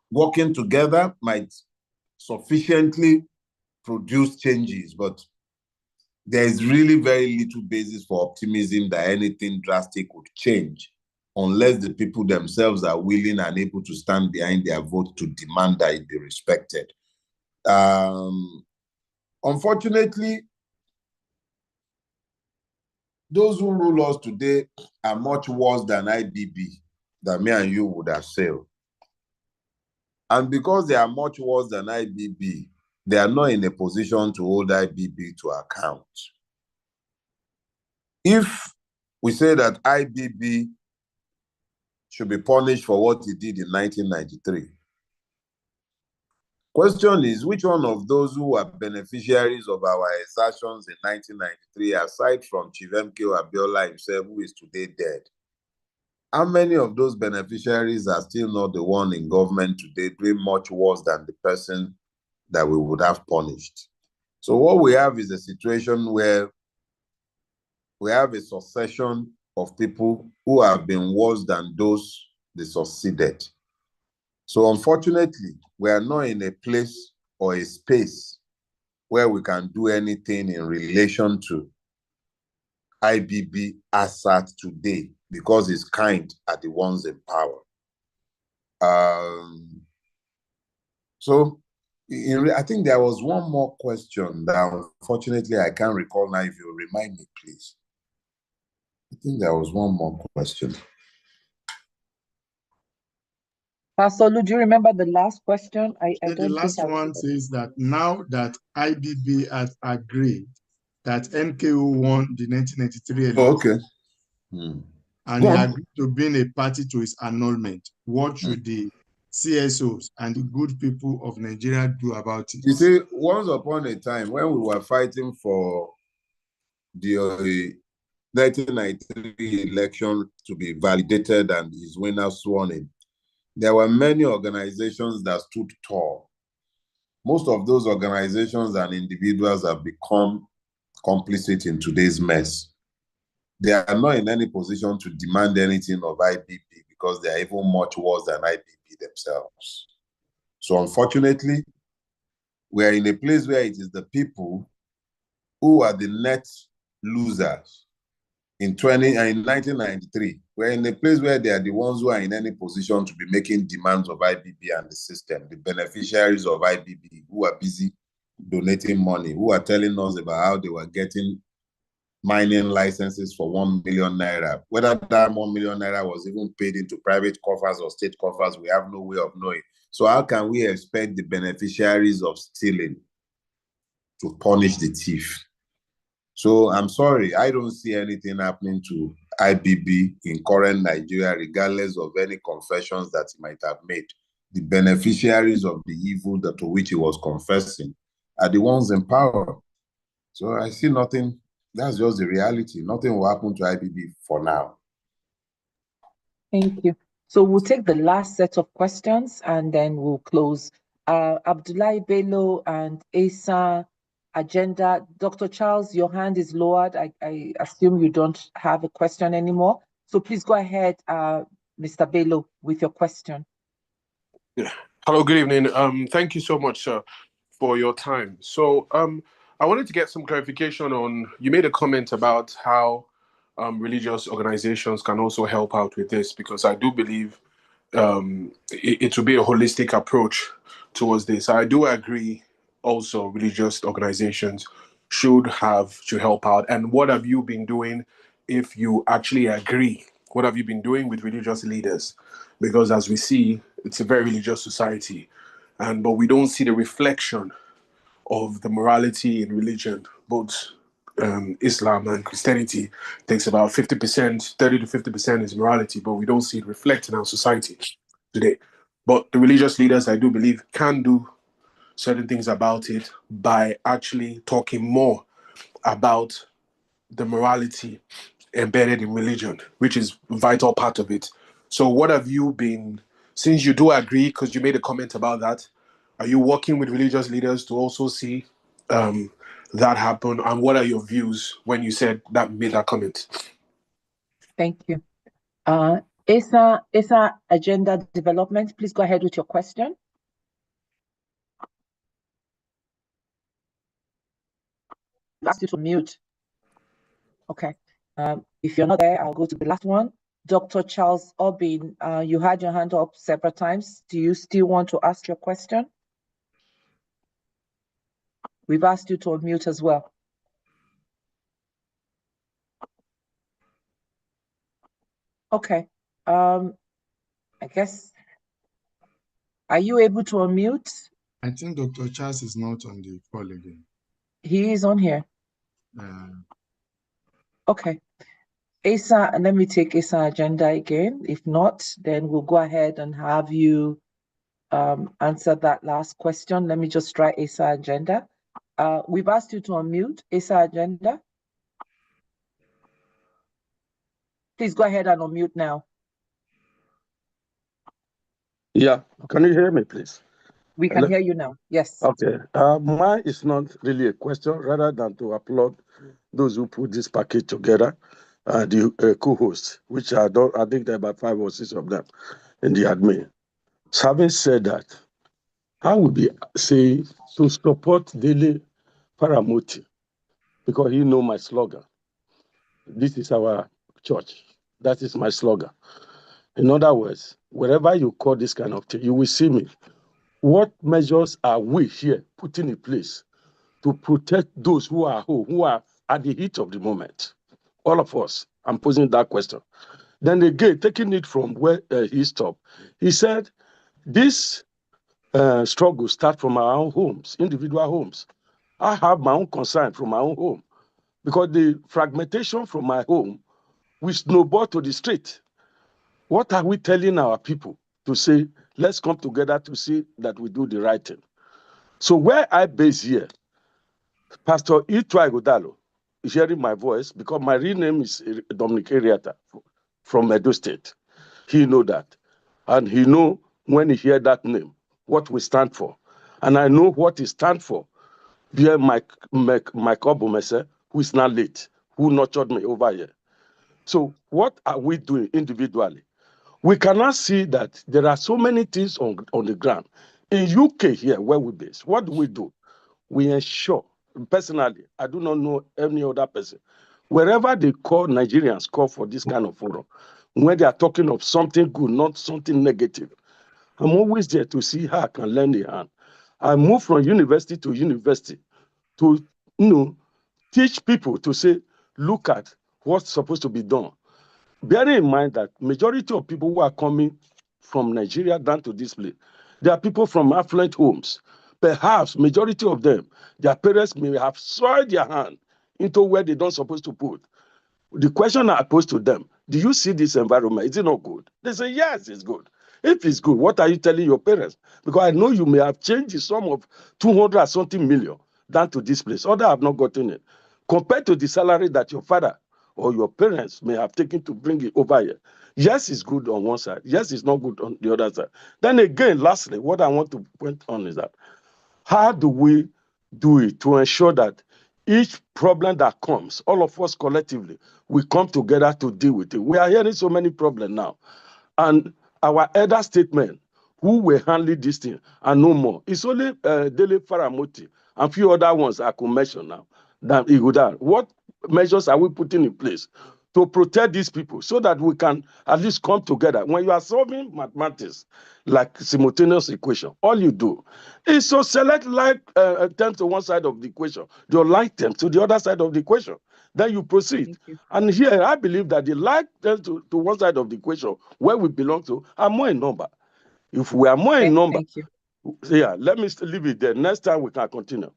working together might sufficiently produce changes, but there is really very little basis for optimism that anything drastic would change unless the people themselves are willing and able to stand behind their vote to demand that it be respected. Unfortunately, those who rule us today are much worse than IBB. that me and you would have sailed. And because they are much worse than IBB, they are not in a position to hold IBB to account. If we say that IBB should be punished for what he did in 1993, question is, which one of those who are beneficiaries of our exertions in 1993, aside from Chief MKO Abiola himself, who is today dead, how many of those beneficiaries are still not the one in government today doing much worse than the person that we would have punished? So what we have is a situation where we have a succession of people who have been worse than those they succeeded. So unfortunately, we are not in a place or a space where we can do anything in relation to IBB as at today, because its kind are the ones in power. I think there was one more question that unfortunately I can't recall now. If you remind me, please. I think there was one more question. Pastor Lu, do you remember the last question? I The don't last think one says that now that IBB has agreed that MKO won the 1993 election, okay. And he agreed to being a party to his annulment, what should the CSOs and the good people of Nigeria do about it? You see, once upon a time, when we were fighting for the 1993 election to be validated and his winner sworn in, there were many organizations that stood tall. Most of those organizations and individuals have become complicit in today's mess. They are not in any position to demand anything of IBB because they are even much worse than IBB themselves. So unfortunately, we are in a place where it is the people who are the net losers. In 1993, we're in a place where they are the ones who are in any position to be making demands of IBB and the system, the beneficiaries of IBB who are busy donating money, who are telling us about how they were getting mining licenses for 1 million naira. Whether that 1 million naira was even paid into private coffers or state coffers, we have no way of knowing. So how can we expect the beneficiaries of stealing to punish the thief? So I'm sorry, I don't see anything happening to IBB in current Nigeria, regardless of any confessions that he might have made. The beneficiaries of the evil to which he was confessing are the ones in power. So I see nothing. That's just the reality. Nothing will happen to IBB for now. Thank you. So we'll take the last set of questions and then we'll close. Abdullahi Bello and Asa Agenda. Dr. Charles, your hand is lowered. I assume you don't have a question anymore. So please go ahead, Mr. Bello, with your question. Yeah. Hello, good evening. Thank you so much, sir, for your time. So I wanted to get some clarification on, you made a comment about how religious organizations can also help out with this, because I do believe it will be a holistic approach towards this. I do agree also religious organizations should help out. And what have you been doing if you actually agree? What have you been doing with religious leaders? Because as we see, it's a very religious society, but we don't see the reflection of the morality in religion. Both Islam and Christianity takes about 50%, 30 to 50% is morality, but we don't see it reflect in our society today. But the religious leaders, I do believe, can do certain things about it by actually talking more about the morality embedded in religion, which is a vital part of it. So what have you been, since you do agree, because you made a comment about that, are you working with religious leaders to also see that happen? And what are your views when you made that comment? Thank you. Asa Agenda Development, please go ahead with your question. Ask you to mute. Okay. If you're not there, I'll go to the last one. Dr. Charles Obin, you had your hand up several times. Do you still want to ask your question? We've asked you to unmute as well. Okay. I guess. Are you able to unmute? I think Dr. Charles is not on the call again. He is on here. Okay. ASA, and let me take ASA agenda again. If not, then we'll go ahead and have you answer that last question. Let me just try ASA agenda. We've asked you to unmute ASA agenda. Please go ahead and unmute now. Yeah, can you hear me, please? We can hear you now. Yes. Okay. Mine is not really a question, rather than to applaud those who put this package together, the co-hosts, which I think there are about 5 or 6 of them in the admin. So having said that, I would be saying to support Dele Farotimi, because he know my slogan. This is our church. That is my slogan. In other words, wherever you call this kind of thing, you will see me. What measures are we here putting in place to protect those who are home, who are at the heat of the moment? All of us. I'm posing that question. Then again, taking it from where he stopped, he said, this struggle starts from our own homes, individual homes. I have my own concern from my own home, because the fragmentation from my home will snowball to the street. What are we telling our people to say, let's come together to see that we do the right thing? So where I base here, Pastor IGHODALO is hearing my voice, because my real name is Dominic Ariata from Edo State. He know that. And he know when he hear that name, what we stand for. And I know what he stand for. Dear Mike Obumese, who is now late, who nurtured me over here. So what are we doing individually? We cannot see that there are so many things on the ground. In UK here, where we base, what do? We ensure, personally, I do not know any other person, wherever they call Nigerians call for this kind of forum, when they are talking of something good, not something negative, I'm always there to see how I can lend a hand. I move from university to university to, teach people to say, look at what's supposed to be done. Bearing in mind that majority of people who are coming from Nigeria down to this place, they are people from affluent homes. Perhaps majority of them, their parents may have soiled their hand into where they don't supposed to put. The question I pose to them, do you see this environment? Is it not good? They say, yes, it's good. If it's good, what are you telling your parents? Because I know you may have changed the sum of 200 something million down to this place. Others have not gotten it. Compared to the salary that your father or your parents may have taken to bring it over here. Yes, it's good on one side. Yes, it's not good on the other side. Then again, lastly, what I want to point on is that how do we do it to ensure that each problem that comes, all of us collectively, we come together to deal with it? We are hearing so many problems now. And our elder statement, who will handle this thing, and no more. It's only Dele Farotimi and few other ones I could mention now. Than IGHODALO. What measures are we putting in place to protect these people so that we can at least come together? When you are solving mathematics like simultaneous equation, all you do is to select like terms to one side of the equation, your like terms to the other side of the equation. Then you proceed. And here I believe that the like terms to one side of the equation, where we belong to, are more in number. If we are more in number, yeah, let me leave it there. Next time we can continue.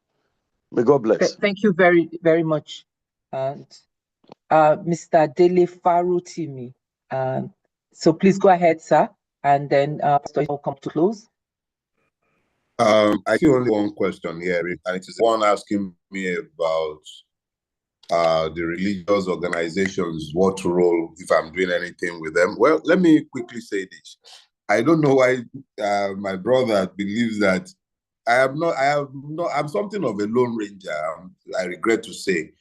May God bless. Thank you very, very much. And Mr. Dele Farotimi. So please go ahead, sir. And then Pastor will come to close. I see only one question here, and it is one asking me about the religious organizations, what role, if I'm doing anything with them. Well, let me quickly say this. I don't know why my brother believes that I'm something of a lone ranger, I regret to say.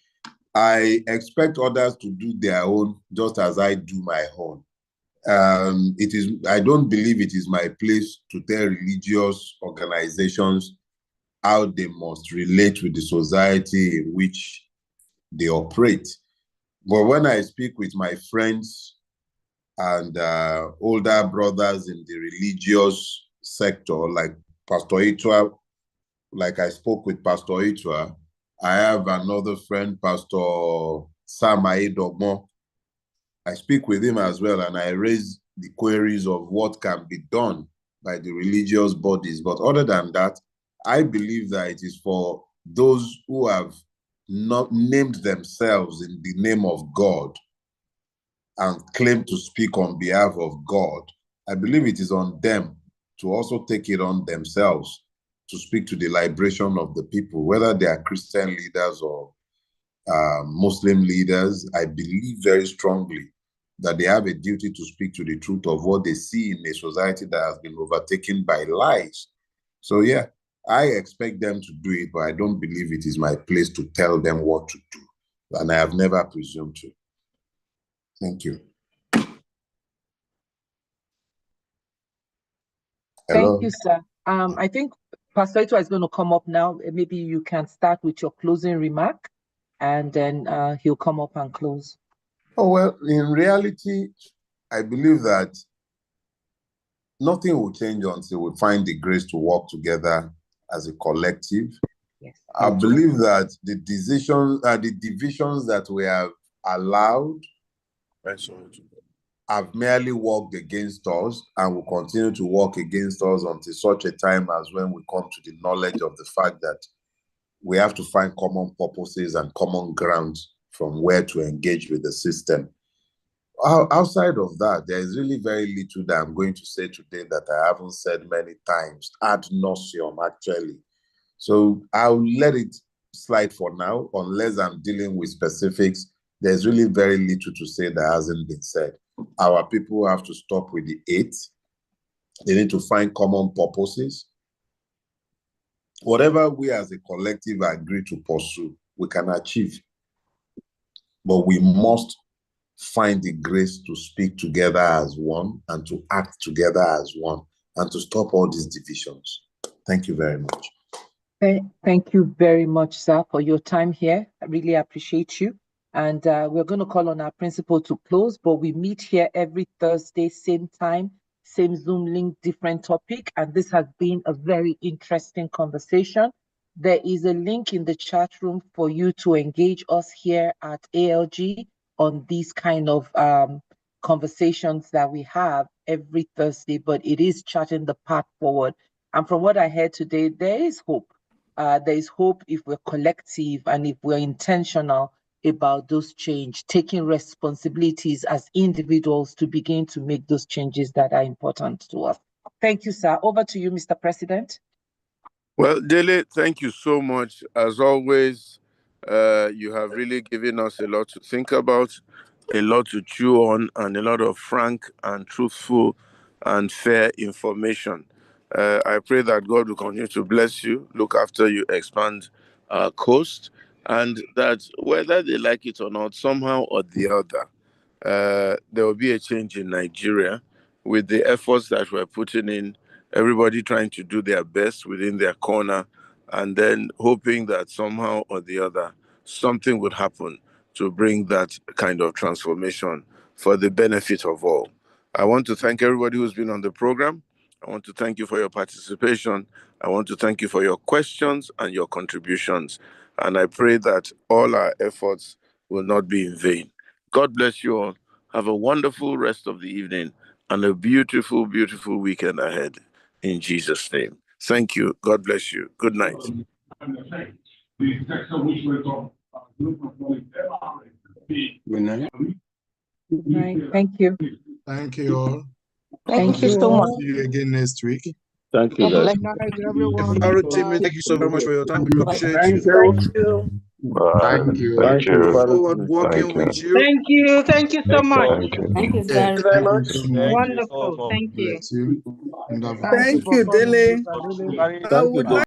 I expect others to do their own just as I do my own. I don't believe it is my place to tell religious organizations how they must relate with the society in which they operate. But when I speak with my friends and older brothers in the religious sector, like Pastor Itua, like I spoke with Pastor Itua, I have another friend, Pastor Sam Aidogmo. I speak with him as well, and I raise the queries of what can be done by the religious bodies. But other than that, I believe that it is for those who have not named themselves in the name of God and claim to speak on behalf of God. I believe it is on them to also take it on themselves to speak to the liberation of the people, whether they are Christian leaders or Muslim leaders. I believe very strongly that they have a duty to speak to the truth of what they see in a society that has been overtaken by lies. So yeah, I expect them to do it, but I don't believe it is my place to tell them what to do. And I have never presumed to. Thank you. Hello? Thank you, sir. I think Pastor Ito is going to come up now. Maybe you can start with your closing remark, and then he'll come up and close. Oh, well, in reality, I believe that nothing will change until we find the grace to work together as a collective. Yes. I believe that the divisions that we have allowed have merely worked against us and will continue to work against us until such a time as when we come to the knowledge of the fact that we have to find common purposes and common grounds from where to engage with the system. Outside of that, there is really very little that I'm going to say today that I haven't said many times, ad nauseum, actually. So I'll let it slide for now, unless I'm dealing with specifics. There's really very little to say that hasn't been said. Our people have to stop with the hate. They need to find common purposes. Whatever we as a collective agree to pursue, we can achieve. But we must find the grace to speak together as one and to act together as one and to stop all these divisions. Thank you very much. Thank you very much, sir, for your time here. I really appreciate you. And we're going to call on our principal to close, but we meet here every Thursday, same time, same Zoom link, different topic. And this has been a very interesting conversation. There is a link in the chat room for you to engage us here at ALG on these kind of conversations that we have every Thursday, but it is charting the path forward. And from what I heard today, there is hope. There is hope if we're collective and if we're intentional about those change, taking responsibilities as individuals to begin to make those changes that are important to us. Thank you, sir. Over to you, Mr. President. Well, Dele, thank you so much. As always, you have really given us a lot to think about, a lot to chew on, and a lot of frank and truthful and fair information. I pray that God will continue to bless you, look after you, expand our coast, and that whether they like it or not, somehow or the other, there will be a change in Nigeria with the efforts that we're putting in, everybody trying to do their best within their corner, and then hoping that somehow or the other, something would happen to bring that kind of transformation for the benefit of all. I want to thank everybody who's been on the program. I want to thank you for your participation. I want to thank you for your questions and your contributions. And I pray that all our efforts will not be in vain. God bless you all. Have a wonderful rest of the evening and a beautiful, beautiful weekend ahead. In Jesus' name. Thank you. God bless you. Good night. Good night. Good night. Thank you. Thank you all. Thank you so much. See you again next week. Thank you, God guys. bless Good night, everyone. Farotimi, thank you so very much for your time. We appreciate Thank you. you. Thank you. Thank you. Thank you, Look Father. forward working Thank you. with you. Thank you. Thank you so much. Thank you. Thank you Yeah, very Thank you very thank you much. so much. Wonderful. Thank you. Bless you. And have a Thank you Thank for you, coming, Dele. Mr. Dele. I would like